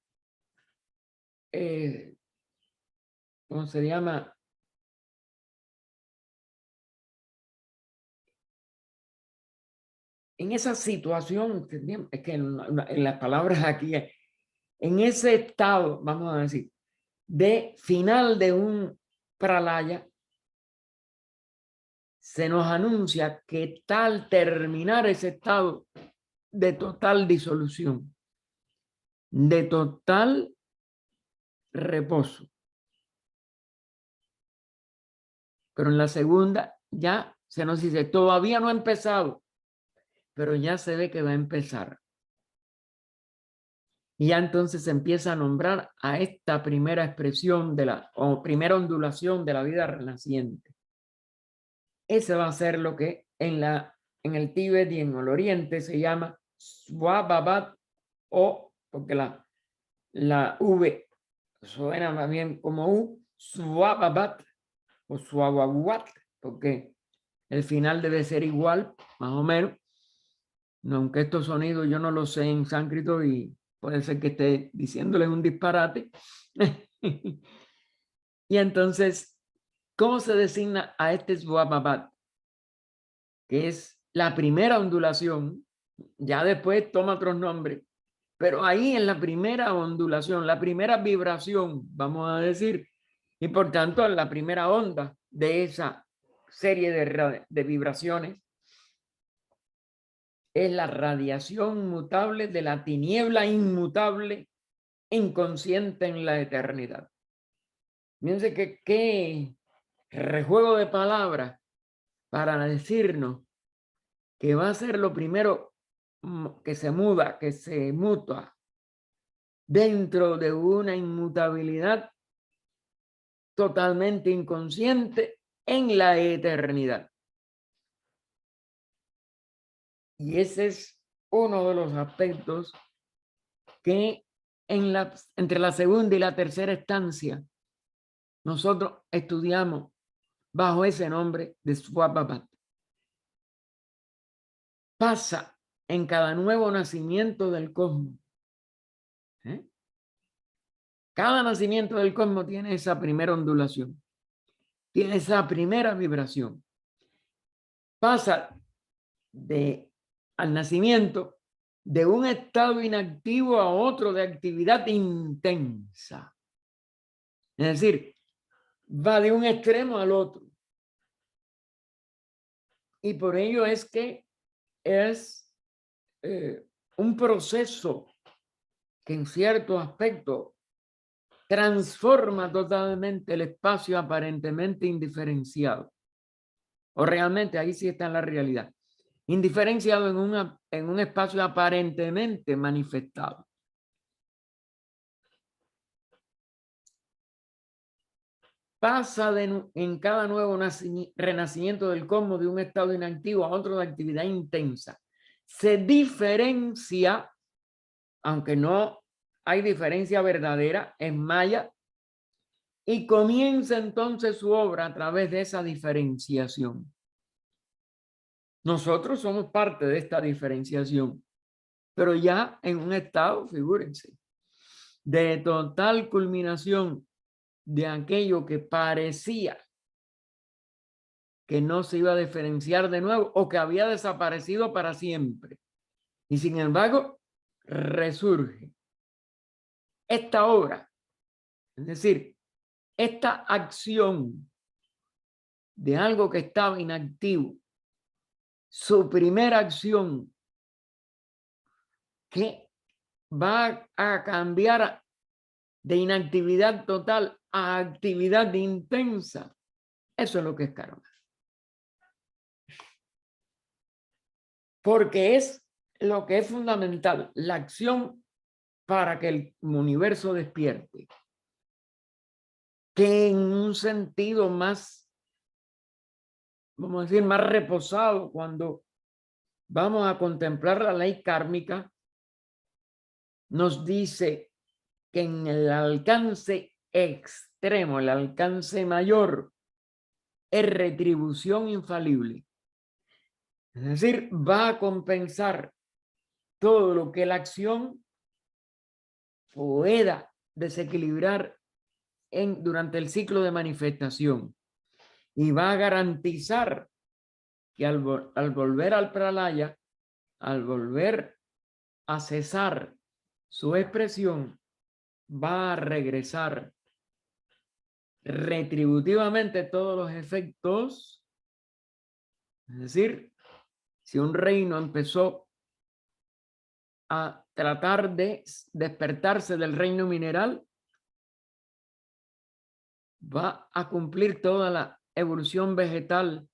¿cómo se llama? En esa situación, es que en las palabras aquí En ese estado, vamos a decir, de final de un pralaya, se nos anuncia que está al terminar ese estado de total disolución, de total reposo. Pero en la segunda ya se nos dice, todavía no ha empezado, pero ya se ve que va a empezar. Y ya entonces se empieza a nombrar a esta primera expresión de la, o primera ondulación de la vida renaciente. Ese va a ser lo que en el Tíbet y en el Oriente se llama Swababat, o porque la V suena más bien como U, Swababat o Swabawat, porque el final debe ser igual, más o menos, aunque estos sonidos yo no los sé en sánscrito y puede ser que esté diciéndoles un disparate. Y entonces, ¿cómo se designa a este Swababat? Que es la primera ondulación, ya después toma otros nombres, pero ahí en la primera ondulación, la primera vibración, vamos a decir, y por tanto la primera onda de esa serie de vibraciones, es la radiación mutable de la tiniebla inmutable, inconsciente en la eternidad. Fíjense que qué rejuego de palabras para decirnos que va a ser lo primero que se muda, que se muta dentro de una inmutabilidad totalmente inconsciente en la eternidad. Y ese es uno de los aspectos que entre la segunda y la tercera estancia nosotros estudiamos bajo ese nombre de Swababat. Pasa en cada nuevo nacimiento del cosmos. Cada nacimiento del cosmos tiene esa primera ondulación, tiene esa primera vibración. Pasa al nacimiento de un estado inactivo a otro de actividad intensa. Es decir, va de un extremo al otro. Y por ello es que es un proceso que en cierto aspecto transforma totalmente el espacio aparentemente indiferenciado. O realmente ahí sí está en la realidad. Indiferenciado en un espacio aparentemente manifestado. Pasa en cada nuevo renacimiento del cosmos de un estado inactivo a otro de actividad intensa. Se diferencia, aunque no hay diferencia verdadera, en maya, y comienza entonces su obra a través de esa diferenciación. Nosotros somos parte de esta diferenciación, pero ya en un estado, figúrense, de total culminación de aquello que parecía que no se iba a diferenciar de nuevo o que había desaparecido para siempre. Y sin embargo, resurge. Esta obra, es decir, esta acción de algo que estaba inactivo, su primera acción que va a cambiar de inactividad total a actividad intensa. Eso es lo que es karma. Porque es lo que es fundamental, la acción para que el universo despierte. Que en un sentido más, vamos a decir, más reposado, cuando vamos a contemplar la ley kármica, nos dice que en el alcance extremo, el alcance mayor, es retribución infalible. Es decir, va a compensar todo lo que la acción pueda desequilibrar durante el ciclo de manifestación. Y va a garantizar que al volver al pralaya, al volver a cesar su expresión, va a regresar retributivamente todos los efectos. Es decir, si un reino empezó a tratar de despertarse del reino mineral, va a cumplir toda la evolución vegetal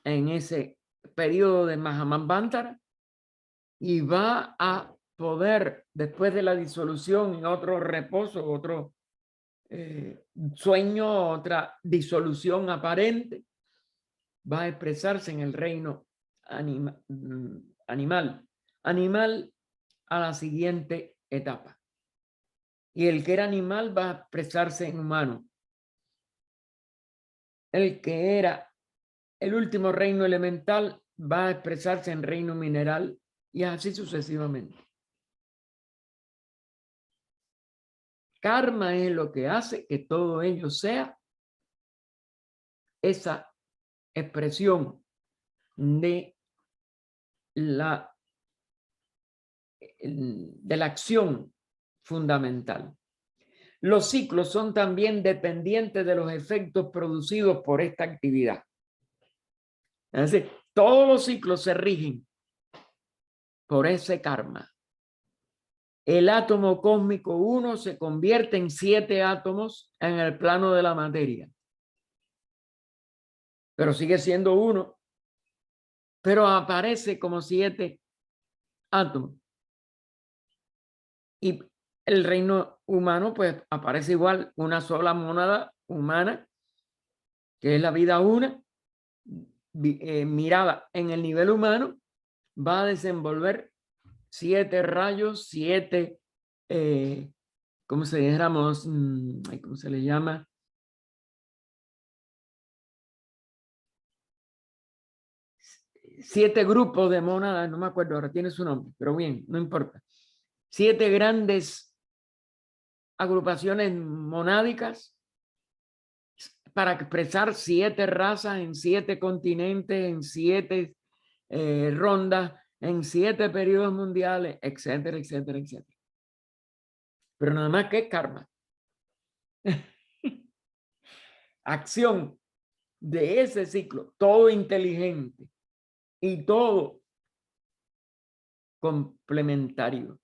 en ese periodo de Mahamandvantara y va a poder, después de la disolución en otro reposo, otro sueño, otra disolución aparente, va a expresarse en el reino animal a la siguiente etapa. Y el que era animal va a expresarse en humano. El que era el último reino elemental va a expresarse en reino mineral y así sucesivamente. Karma es lo que hace que todo ello sea esa expresión de la acción fundamental. Los ciclos son también dependientes de los efectos producidos por esta actividad. Es decir, todos los ciclos se rigen por ese karma. El átomo cósmico 1 se convierte en 7 átomos en el plano de la materia. Pero sigue siendo 1. Pero aparece como 7 átomos. Y el reino humano, pues aparece igual, una sola mónada humana, que es la vida una, mirada en el nivel humano, va a desenvolver 7 rayos, 7, ¿cómo se dijéramos? ¿Cómo se le llama? 7 grupos de mónadas, no me acuerdo ahora, tiene su nombre, pero bien, no importa. 7 grandes agrupaciones monádicas para expresar 7 razas en 7 continentes, en 7 rondas, en 7 periodos mundiales, etcétera, etcétera, etcétera. Pero nada más que karma. Acción de ese ciclo, todo inteligente y todo complementario.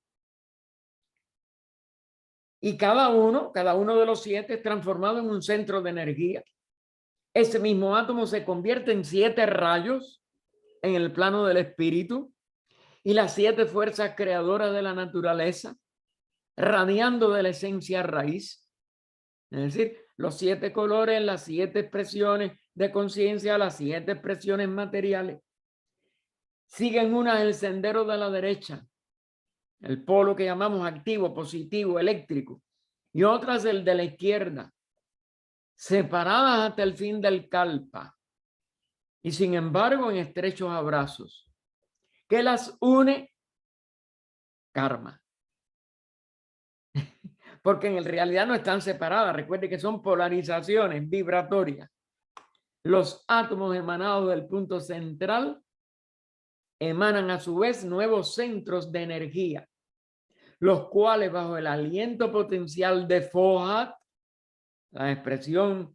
Y cada uno de los 7 es transformado en un centro de energía. Ese mismo átomo se convierte en 7 rayos en el plano del espíritu y las 7 fuerzas creadoras de la naturaleza, radiando de la esencia raíz. Es decir, los 7 colores, las 7 expresiones de conciencia, las 7 expresiones materiales, siguen una el sendero de la derecha, el polo que llamamos activo, positivo, eléctrico, y otras el de la izquierda, separadas hasta el fin del kalpa, y sin embargo en estrechos abrazos. ¿Qué las une? Karma. Porque en realidad no están separadas. Recuerde que son polarizaciones vibratorias. Los átomos emanados del punto central emanan a su vez nuevos centros de energía, los cuales bajo el aliento potencial de Fohat, la expresión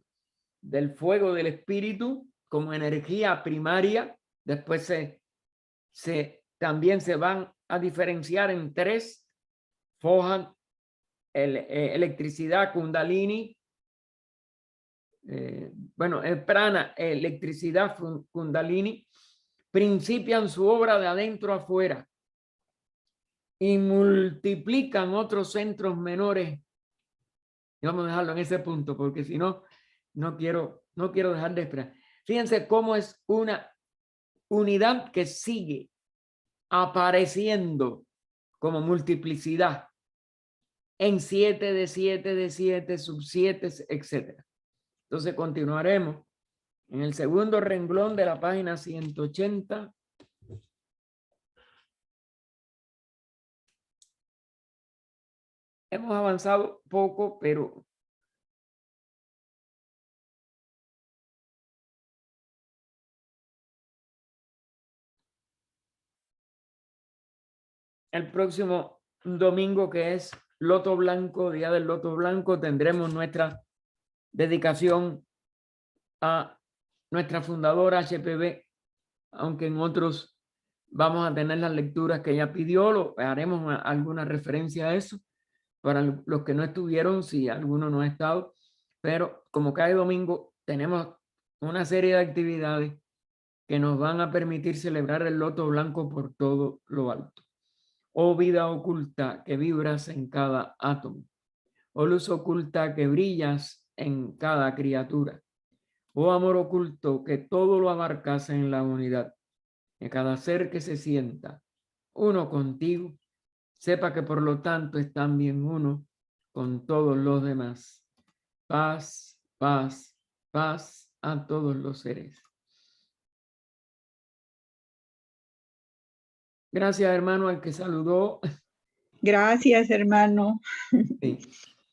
del fuego del espíritu como energía primaria, después también se van a diferenciar en 3, Fohat, electricidad, kundalini, bueno, prana, electricidad, kundalini, principian su obra de adentro a afuera y multiplican otros centros menores. Y vamos a dejarlo en ese punto porque si no, no quiero dejar de esperar. Fíjense cómo es una unidad que sigue apareciendo como multiplicidad en 7 de 7 de 7, sub 7, etcétera. Entonces continuaremos en el segundo renglón de la página 180. Hemos avanzado poco, pero el próximo domingo, que es Loto Blanco, Día del Loto Blanco, tendremos nuestra dedicación a nuestra fundadora HPB, aunque en otros vamos a tener las lecturas que ella pidió, haremos alguna referencia a eso para los que no estuvieron, si alguno no ha estado, pero como cada domingo tenemos una serie de actividades que nos van a permitir celebrar el Loto Blanco por todo lo alto. Oh vida oculta que vibras en cada átomo, oh luz oculta que brillas en cada criatura, oh amor oculto que todo lo abarcas en la unidad, que cada ser que se sienta uno contigo, sepa que por lo tanto es también uno con todos los demás. Paz, paz, paz a todos los seres. Gracias, hermano, al que saludó. Gracias, hermano. Sí.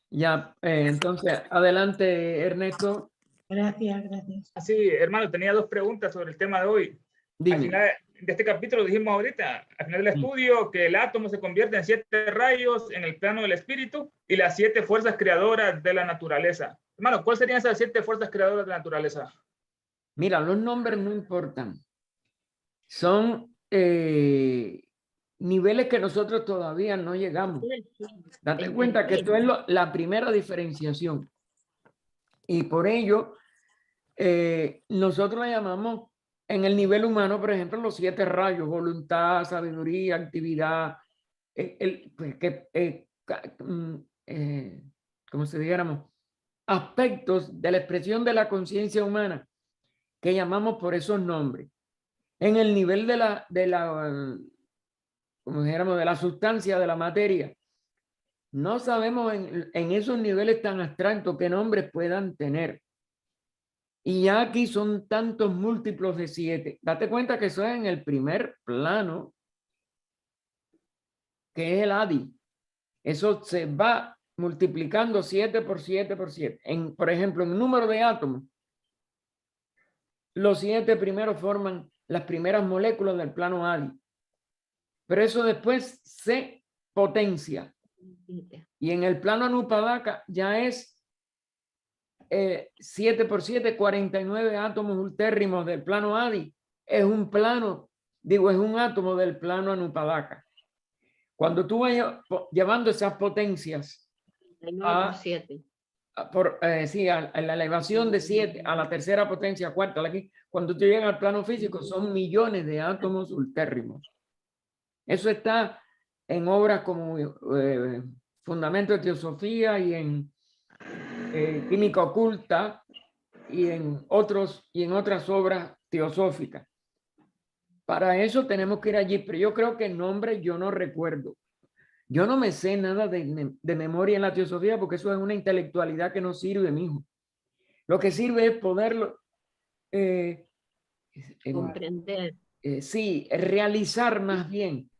Ya, entonces, adelante, Ernesto. Gracias, gracias. Sí, hermano, tenía dos preguntas sobre el tema de hoy. Dime. Al final de este capítulo dijimos ahorita, al final del estudio, que el átomo se convierte en 7 rayos en el plano del espíritu y las 7 fuerzas creadoras de la naturaleza. Hermano, ¿cuáles serían esas 7 fuerzas creadoras de la naturaleza? Mira, los nombres no importan. Son niveles que nosotros todavía no llegamos. Date cuenta que esto es la primera diferenciación. Y por ello, nosotros la llamamos en el nivel humano, por ejemplo, los 7 rayos: voluntad, sabiduría, actividad, como si dijéramos, aspectos de la expresión de la conciencia humana que llamamos por esos nombres. En el nivel como dijéramos, de la sustancia, de la materia, no sabemos en esos niveles tan abstractos qué nombres puedan tener. Y ya aquí son tantos múltiplos de 7. Date cuenta que eso es en el primer plano, que es el Adi. Eso se va multiplicando 7 por 7 por 7. Por ejemplo, en número de átomos, los 7 primeros forman las primeras moléculas del plano Adi. Pero eso después se potencia. Y en el plano Anupadaka ya es 7 por 7, 49 átomos ultérrimos del plano Adi. Es un plano, es un átomo del plano Anupadaka. Cuando tú vayas llevando esas potencias a la elevación de 7 a la tercera potencia, cuarta, aquí, cuando tú llegas al plano físico, son millones de átomos ultérrimos. Eso está en obras como Fundamento de Teosofía y en Química Oculta y en otras obras teosóficas. Para eso tenemos que ir allí, pero yo creo que el nombre yo no recuerdo. Yo no me sé nada de memoria en la teosofía porque eso es una intelectualidad que no sirve, mijo. Lo que sirve es poderlo Comprender. Sí, realizar más bien.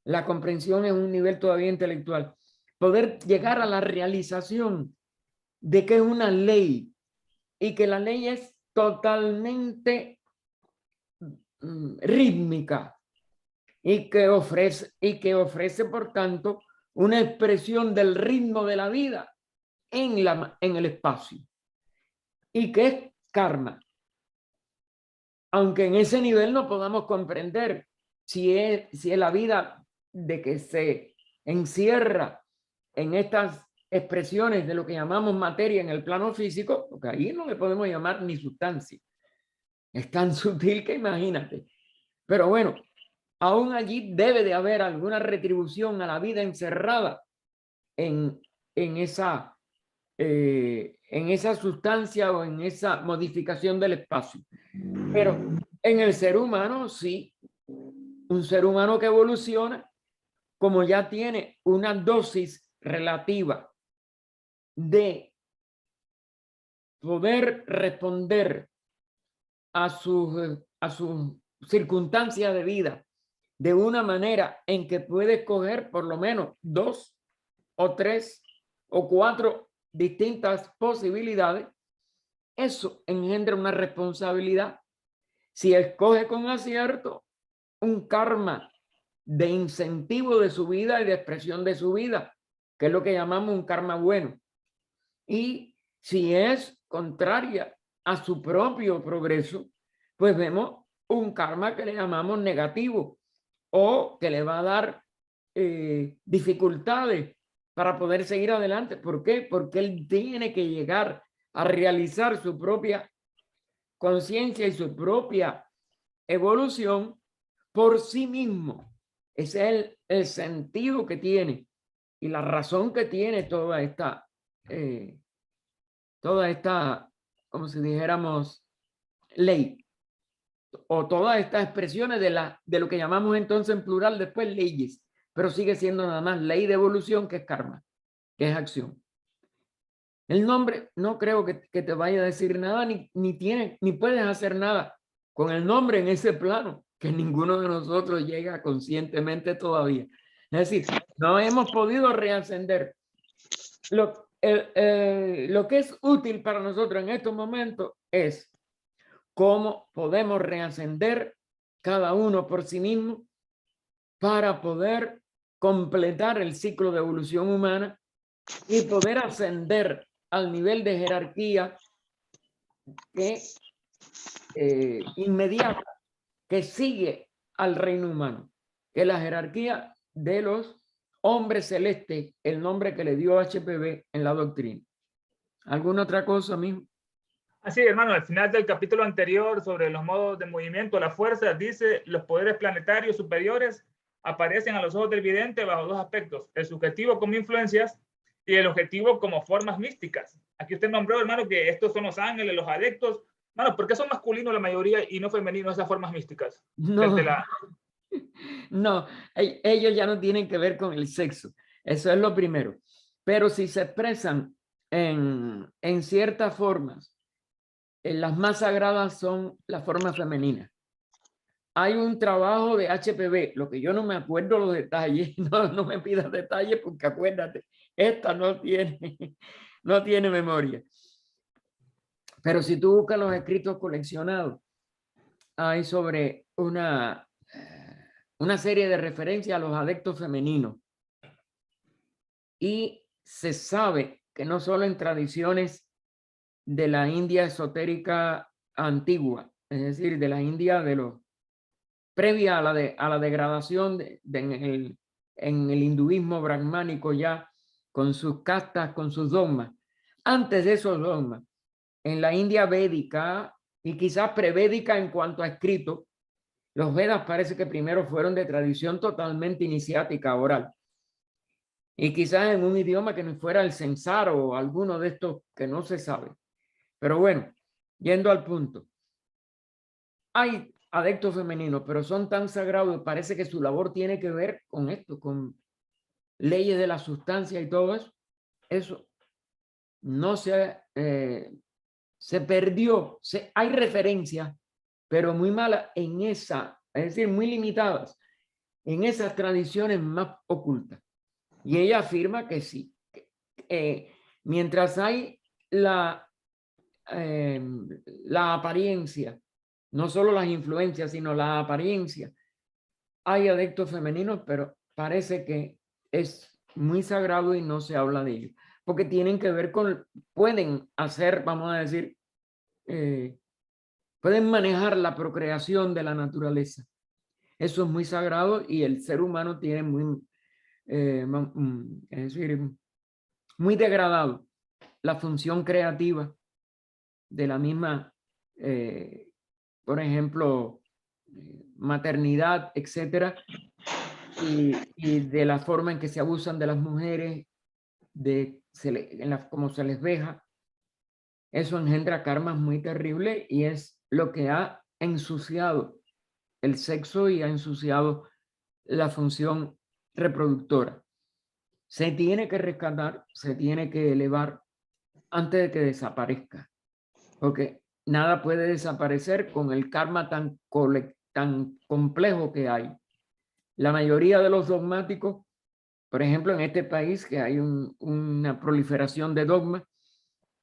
La comprensión es un nivel todavía intelectual. Poder llegar a la realización de que es una ley y que la ley es totalmente rítmica y que ofrece, por tanto, una expresión del ritmo de la vida en el espacio y que es karma. Aunque en ese nivel no podamos comprender si es la vida de que se encierra en estas expresiones de lo que llamamos materia en el plano físico, porque ahí no le podemos llamar ni sustancia. Es tan sutil que imagínate. Pero bueno, aún allí debe de haber alguna retribución a la vida encerrada en esa sustancia o en esa modificación del espacio. Pero en el ser humano, sí, un ser humano que evoluciona, como ya tiene una dosis relativa de poder responder a sus circunstancias de vida de una manera en que puede escoger por lo menos 2 o 3 o 4 distintas posibilidades, eso engendra una responsabilidad. Si escoge con acierto, un karma de incentivo de su vida y de expresión de su vida, que es lo que llamamos un karma bueno. Y si es contraria a su propio progreso, pues vemos un karma que le llamamos negativo o que le va a dar dificultades para poder seguir adelante. ¿Por qué? Porque él tiene que llegar a realizar su propia conciencia y su propia evolución por sí mismo. Ese es el sentido que tiene y la razón que tiene toda esta, como si dijéramos, ley, o todas estas expresiones de lo que llamamos entonces en plural después leyes, pero sigue siendo nada más ley de evolución, que es karma, que es acción. El nombre no creo que te vaya a decir nada, ni puedes hacer nada con el nombre en ese plano, que ninguno de nosotros llega conscientemente todavía. Es decir, no hemos podido reascender. Lo que es útil para nosotros en estos momentos es cómo podemos reascender cada uno por sí mismo para poder completar el ciclo de evolución humana y poder ascender al nivel de jerarquía que inmediata que sigue al reino humano, que es la jerarquía de los hombres celestes, el nombre que le dio HPB en la doctrina. ¿Alguna otra cosa, mijo? Así, hermano, al final del capítulo anterior sobre los modos de movimiento, la fuerza, dice, los poderes planetarios superiores aparecen a los ojos del vidente bajo dos aspectos, el subjetivo como influencias y el objetivo como formas místicas. Aquí usted nombró, hermano, que estos son los ángeles, los adeptos. Hermano, ¿por qué son masculinos la mayoría y no femeninos esas formas místicas? No, no, ellos ya no tienen que ver con el sexo. Eso es lo primero. Pero si se expresan en ciertas formas, las más sagradas son las formas femeninas. Hay un trabajo de HPB, lo que yo no me acuerdo los detalles, no me pidas detalles porque acuérdate, esta no tiene memoria. Pero si tú buscas los escritos coleccionados, hay sobre una serie de referencias a los adeptos femeninos. Y se sabe que no solo en tradiciones de la India esotérica antigua, es decir, de la India previa a la degradación en el hinduismo brahmánico, ya con sus castas, con sus dogmas. Antes de esos dogmas, en la India védica y quizás prevédica en cuanto a escrito, los Vedas parece que primero fueron de tradición totalmente iniciática, oral. Y quizás en un idioma que no fuera el Sensara o alguno de estos que no se sabe. Pero bueno, yendo al punto. Hay adeptos femeninos, pero son tan sagrados, parece que su labor tiene que ver con esto, con leyes de la sustancia y todo eso. Eso no se perdió. Hay referencias, pero muy malas en esa, es decir, muy limitadas en esas tradiciones más ocultas. Y ella afirma que sí. Mientras hay la apariencia, no solo las influencias, sino la apariencia, hay adeptos femeninos, pero parece que es muy sagrado y no se habla de ello, porque tienen que ver con, pueden hacer, vamos a decir, pueden manejar la procreación de la naturaleza. Eso es muy sagrado y el ser humano tiene muy, es decir, muy degradado la función creativa de la misma, por ejemplo, maternidad, etcétera, y de la forma en que se abusan de las mujeres, como se les veja. Eso engendra karmas muy terribles y es lo que ha ensuciado el sexo y ha ensuciado la función reproductora. Se tiene que rescatar, se tiene que elevar antes de que desaparezca, porque nada puede desaparecer con el karma tan complejo que hay. La mayoría de los dogmáticos, por ejemplo, en este país que hay una proliferación de dogmas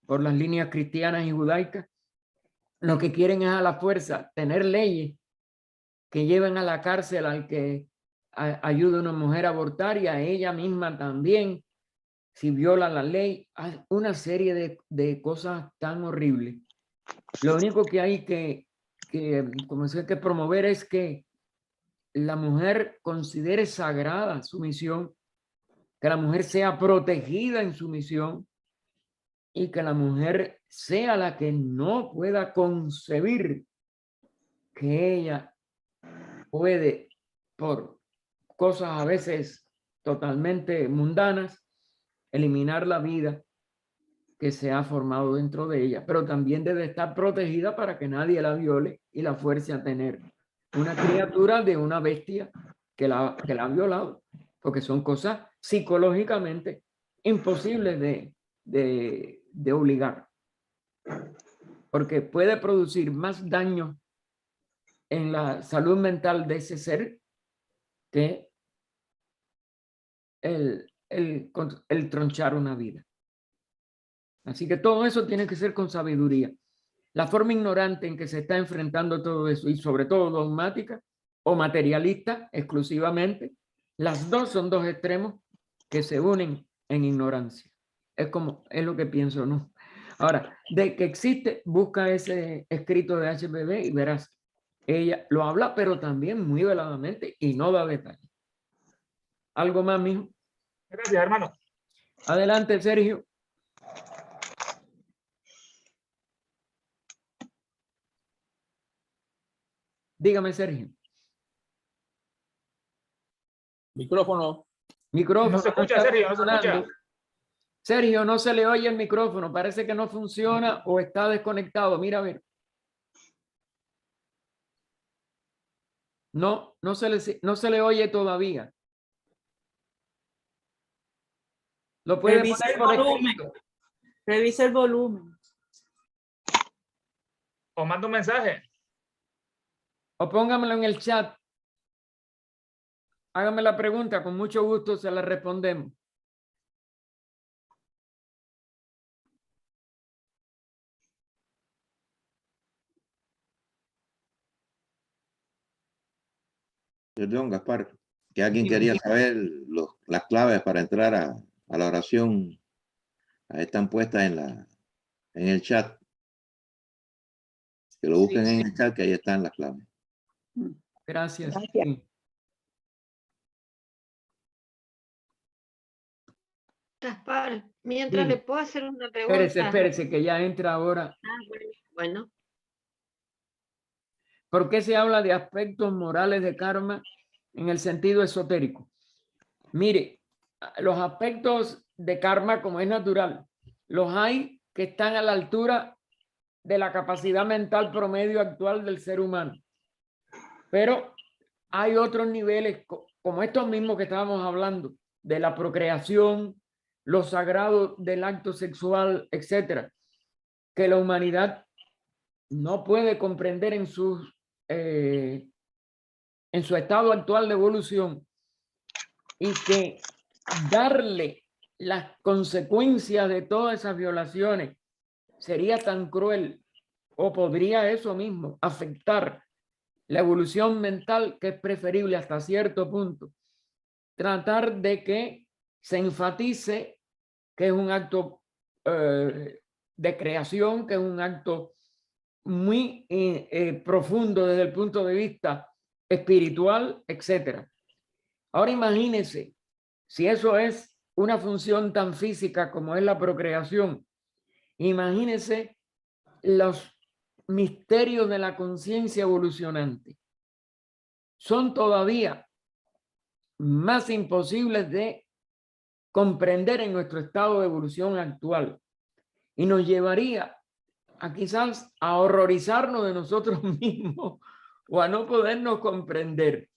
por las líneas cristianas y judaicas, lo que quieren es a la fuerza tener leyes que lleven a la cárcel al que ayuda a una mujer a abortar y a ella misma también, si viola la ley, hay una serie de cosas tan horribles. Lo único que hay como se que promover es que la mujer considere sagrada su misión, que la mujer sea protegida en su misión y que la mujer sea la que no pueda concebir que ella puede, por cosas a veces totalmente mundanas, eliminar la vida que se ha formado dentro de ella, pero también debe estar protegida para que nadie la viole y la fuerce a tener una criatura de una bestia que la ha violado, porque son cosas psicológicamente imposibles de obligar, porque puede producir más daño en la salud mental de ese ser que el tronchar una vida. Así que todo eso tiene que ser con sabiduría. La forma ignorante en que se está enfrentando todo eso, y sobre todo dogmática o materialista exclusivamente, las dos son dos extremos que se unen en ignorancia. Es lo que pienso, ¿no? Ahora, de que existe, busca ese escrito de HPB y verás, ella lo habla, pero también muy veladamente y no da detalles. ¿Algo más, mijo? Gracias, hermano. Adelante, Sergio. Dígame, Sergio. Micrófono. Micrófono. No se escucha, está Sergio, no se escucha. funcionando. Sergio, no se le oye el micrófono. Parece que no funciona o está desconectado. Mira, a ver. No se le oye todavía. Lo puede Revisa poner el por volumen. escrito. Revisa el volumen. O manda un mensaje. O póngamelo en el chat. Hágame la pregunta, con mucho gusto se la respondemos. Perdón, Gaspar, que alguien Dime, quería dime. saber las claves para entrar a la oración. Ahí están puestas en el chat. Que lo busquen en el chat, que ahí están las claves. Gracias. Gracias. Sí. Gaspar, mientras Dime. le puedo hacer una pregunta. Espérese, que ya entra ahora. Bueno, ¿Por qué se habla de aspectos morales de karma en el sentido esotérico? Mire, los aspectos de karma, como es natural, los hay que están a la altura de la capacidad mental promedio actual del ser humano. Pero hay otros niveles, como estos mismos que estábamos hablando, de la procreación, lo sagrado del acto sexual, etcétera, que la humanidad no puede comprender en su estado actual de evolución, y que darle las consecuencias de todas esas violaciones sería tan cruel, o podría eso mismo afectar la evolución mental, que es preferible hasta cierto punto tratar de que se enfatice que es un acto de creación, que es un acto muy profundo desde el punto de vista espiritual, etcétera. Ahora imagínense, si eso es una función tan física como es la procreación, imagínense los misterios de la conciencia evolucionante. Son todavía más imposibles de comprender en nuestro estado de evolución actual, y nos llevaría a quizás a horrorizarnos de nosotros mismos o a no podernos comprender.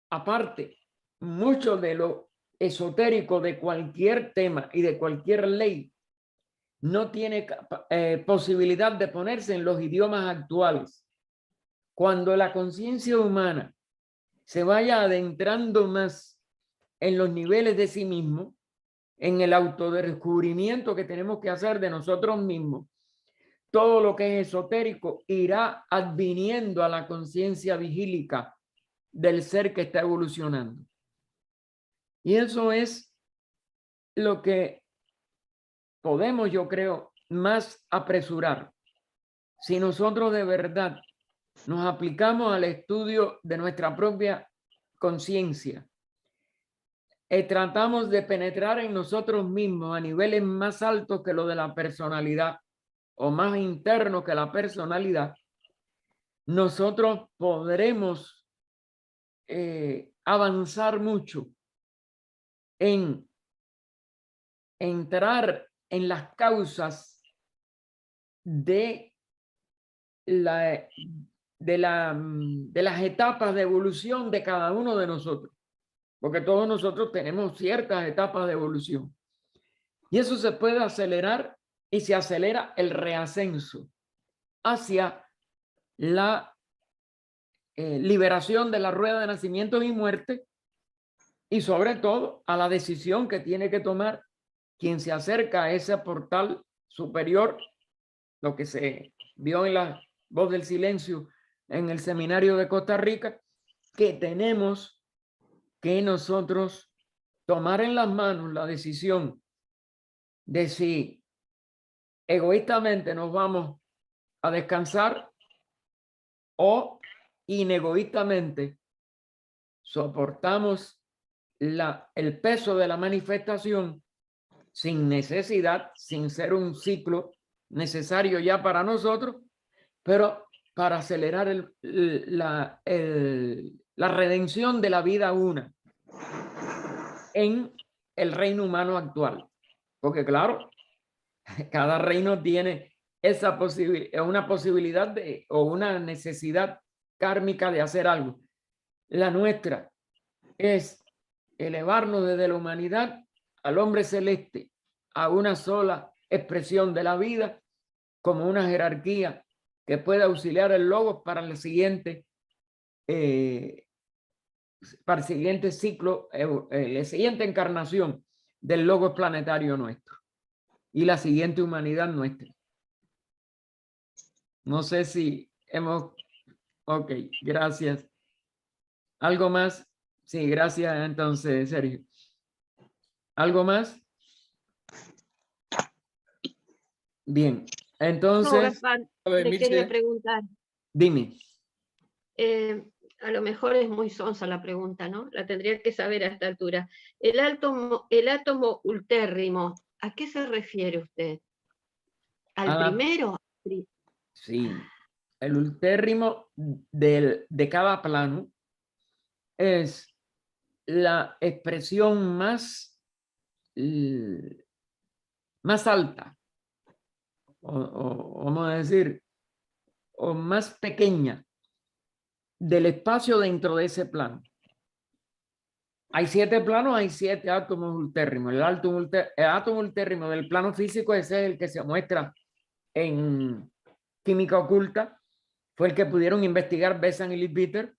Aparte, mucho de lo esotérico de cualquier tema y de cualquier ley no tiene posibilidad de ponerse en los idiomas actuales. Cuando la conciencia humana se vaya adentrando más en los niveles de sí mismo, en el autodescubrimiento que tenemos que hacer de nosotros mismos, todo lo que es esotérico irá adviniendo a la conciencia vigílica del ser que está evolucionando. Y eso es lo que podemos, yo creo, más apresurar si nosotros de verdad nos aplicamos al estudio de nuestra propia conciencia. Tratamos de penetrar en nosotros mismos a niveles más altos que lo de la personalidad o más internos que la personalidad. Nosotros podremos avanzar mucho en entrar en las causas de las etapas de evolución de cada uno de nosotros, porque todos nosotros tenemos ciertas etapas de evolución y eso se puede acelerar y se acelera el reascenso hacia la liberación de la rueda de nacimiento y muerte, y sobre todo a la decisión que tiene que tomar quien se acerca a ese portal superior, lo que se vio en la voz del silencio en el seminario de Costa Rica, que tenemos que nosotros tomar en las manos la decisión de si egoístamente nos vamos a descansar o inegoístamente soportamos el peso de la manifestación sin necesidad, sin ser un ciclo necesario ya para nosotros, pero para acelerar la redención de la vida una en el reino humano actual. Porque claro, cada reino tiene esa una posibilidad o una necesidad kármica de hacer algo. La nuestra es elevarnos desde la humanidad al hombre celeste, a una sola expresión de la vida, como una jerarquía que pueda auxiliar el logos para el siguiente ciclo, la siguiente encarnación del logos planetario nuestro y la siguiente humanidad nuestra. No sé si hemos... Ok, gracias. ¿Algo más? Sí, gracias entonces, Sergio. ¿Algo más? Bien, entonces... No, Gaspar, A ver, le quería Mirce. preguntar. Dime. A lo mejor es muy sonsa la pregunta, ¿no? La tendría que saber a esta altura. El átomo ultérrimo, ¿a qué se refiere usted? ¿Al primero? Sí, el ultérrimo de cada plano es la expresión más alta, o vamos a decir, o más pequeña del espacio dentro de ese plano. Hay 7 planos, hay 7 átomos ultérrimos. El átomo ultérrimo del plano físico, ese es el que se muestra en química oculta, fue el que pudieron investigar Besant y Leadbeater,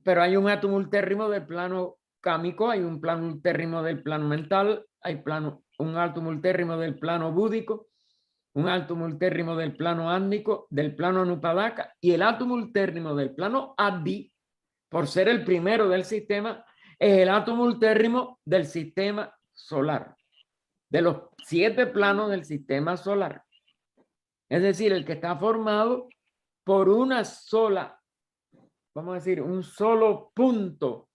pero hay un átomo ultérrimo del plano cámico, hay un plano ultérrimo del plano mental, hay un átomo ultérrimo del plano búdico, un átomo ultérrimo del plano ándico, del plano anupadaka, y el átomo ultérrimo del plano addi, por ser el primero del sistema, es el átomo ultérrimo del sistema solar, de los 7 planos del sistema solar. Es decir, el que está formado por una sola, vamos a decir, un solo punto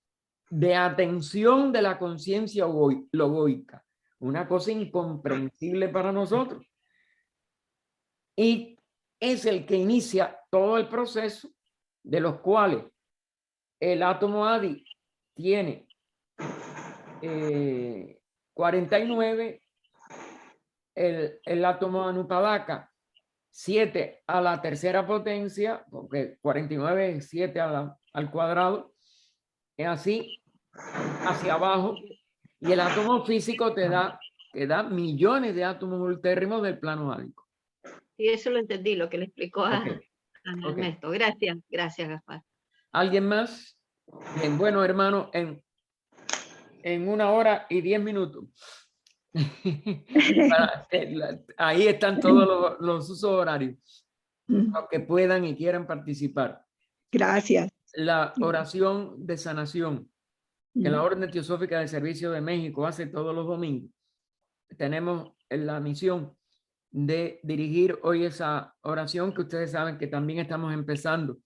de atención de la conciencia logoica. Una cosa incomprensible para nosotros. Y es el que inicia todo el proceso, de los cuales el átomo Adi tiene 49, el átomo Anupadaka 7 a la tercera potencia, porque 49 es 7 al cuadrado, es así, hacia abajo, y el átomo físico te da millones de átomos ultérrimos del plano ádico. Sí, eso lo entendí, lo que le explicó a Ok. Ernesto. Gracias, gracias, Gaspar. ¿Alguien más? Bien, bueno, hermano, en 1 hora y 10 minutos. Ahí están todos los usos horarios, los que puedan y quieran participar. Gracias. La oración de sanación. que la Orden Teosófica del Servicio de México hace todos los domingos. Tenemos la misión de dirigir hoy esa oración que ustedes saben que también estamos empezando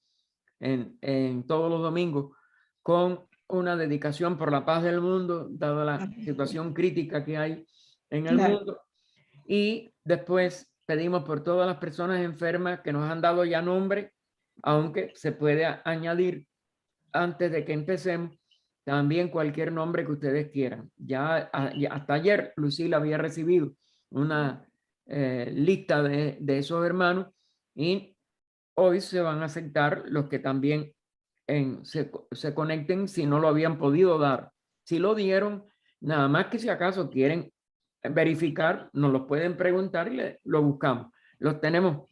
en todos los domingos con una dedicación por la paz del mundo, dada la situación crítica que hay en el mundo. Y después pedimos por todas las personas enfermas que nos han dado ya nombre, aunque se puede añadir antes de que empecemos también cualquier nombre que ustedes quieran. Ya hasta ayer Lucila había recibido una lista de esos hermanos y hoy se van a aceptar los que también se conecten si no lo habían podido dar. Si lo dieron, nada más que si acaso quieren verificar, nos lo pueden preguntar y lo buscamos. Los tenemos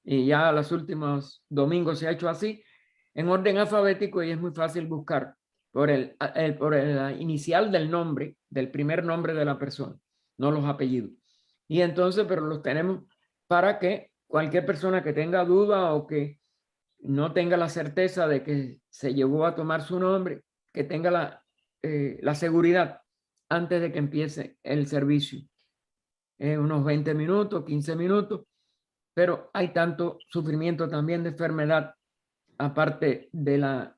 y ya los últimos domingos se ha hecho así en orden alfabético y es muy fácil buscar por el inicial del nombre, del primer nombre de la persona, no los apellidos. Y entonces, pero los tenemos para que cualquier persona que tenga duda o que no tenga la certeza de que se llegó a tomar su nombre, que tenga la seguridad antes de que empiece el servicio. Unos 20 minutos, 15 minutos, pero hay tanto sufrimiento también de enfermedad, aparte de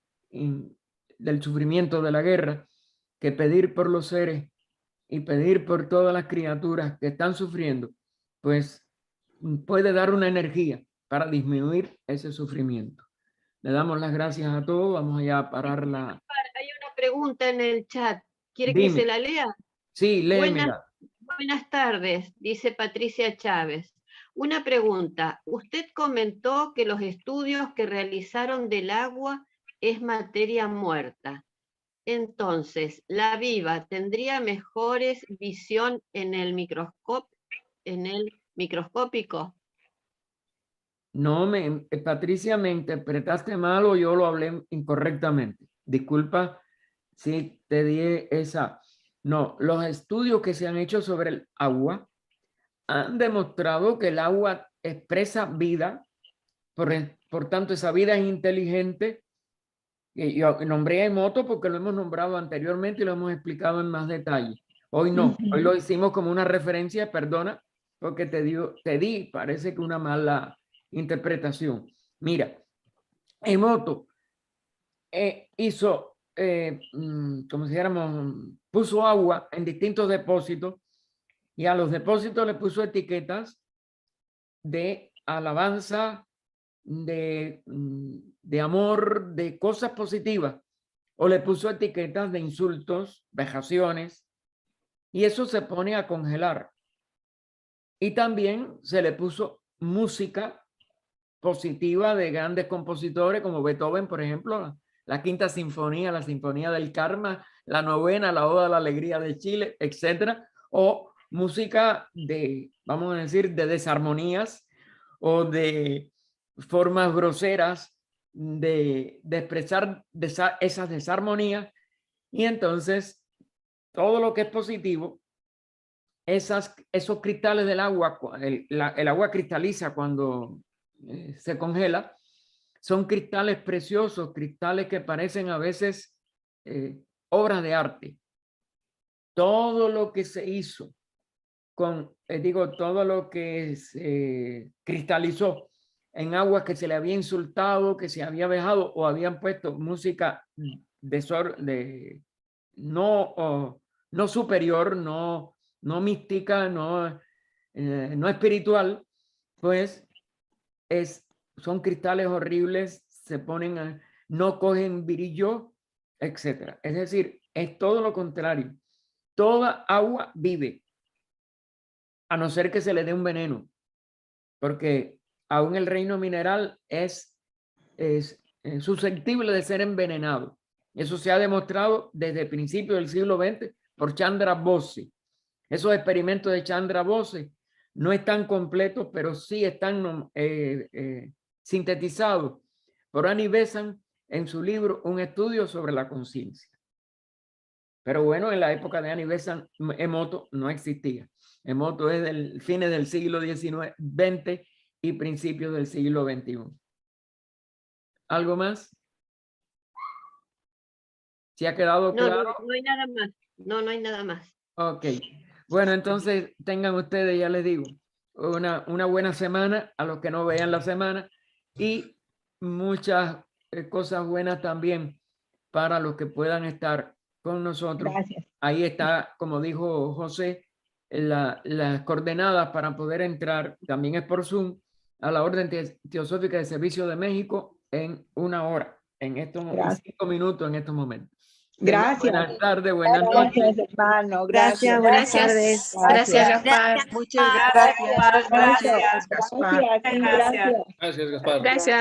del sufrimiento de la guerra, que pedir por los seres y pedir por todas las criaturas que están sufriendo, pues puede dar una energía para disminuir ese sufrimiento. Le damos las gracias a todos. Vamos allá a parar la... Hay una pregunta en el chat. ¿Quiere Dime. que se la lea? Sí, léemela. Buenas tardes, dice Patricia Chávez. Una pregunta. Usted comentó que los estudios que realizaron del agua es materia muerta. Entonces, ¿la viva tendría mejores visión en el microscópico? No, Patricia, me interpretaste mal o yo lo hablé incorrectamente. Disculpa si te di esa... No, los estudios que se han hecho sobre el agua han demostrado que el agua expresa vida, por tanto esa vida es inteligente. Y yo nombré a Emoto porque lo hemos nombrado anteriormente y lo hemos explicado en más detalle. Hoy no, hoy lo hicimos como una referencia, perdona, porque te di, parece que una mala interpretación. Mira, Emoto hizo, como si dijéramos, puso agua en distintos depósitos y a los depósitos le puso etiquetas de alabanza, de amor, de cosas positivas, o le puso etiquetas de insultos, vejaciones, y eso se pone a congelar. Y también se le puso música positiva de grandes compositores como Beethoven, por ejemplo, la Quinta Sinfonía, la Sinfonía del Karma, la Novena, la Oda a la Alegría de Chile, etcétera, o música de, vamos a decir, de desarmonías o de formas groseras de expresar esas desarmonías. Y entonces todo lo que es positivo, esos cristales del agua, el agua cristaliza cuando se congela, son cristales preciosos, cristales que parecen a veces obras de arte. Todo lo que se hizo todo lo que se cristalizó en aguas que se le había insultado, que se había vejado o habían puesto música no superior, no mística, no espiritual, pues son cristales horribles, se ponen no cogen brillo, etcétera. Es decir, es todo lo contrario. Toda agua vive, a no ser que se le dé un veneno, porque aún el reino mineral es susceptible de ser envenenado. Eso se ha demostrado desde el principio del siglo XX por Chandra Bose. Esos experimentos de Chandra Bose no están completos, pero sí están sintetizados por Annie Besant en su libro Un estudio sobre la conciencia. Pero bueno, en la época de Annie Besant, Emoto no existía. Emoto es del fines del siglo XIX, XX y principios del siglo XXI. ¿Algo más? ¿Sí ha quedado No, claro? no hay nada más. No, no hay nada más. Ok. Bueno, entonces tengan ustedes, ya les digo, una buena semana a los que no vean la semana y muchas cosas buenas también para los que puedan estar con nosotros. Gracias. Ahí está, como dijo José, las coordenadas para poder entrar, también es por Zoom, a la Orden Teosófica de Servicio de México en 1 hora, en estos Gracias. 5 minutos en estos momentos. Gracias. Buenas tardes, buenas noches. Gracias, hermano. Gracias, buenas tardes. Gracias. Gracias, Gaspar. Muchas gracias. Gracias. Gracias. Gracias. Gracias. Gracias. Gracias, Gaspar. Gracias.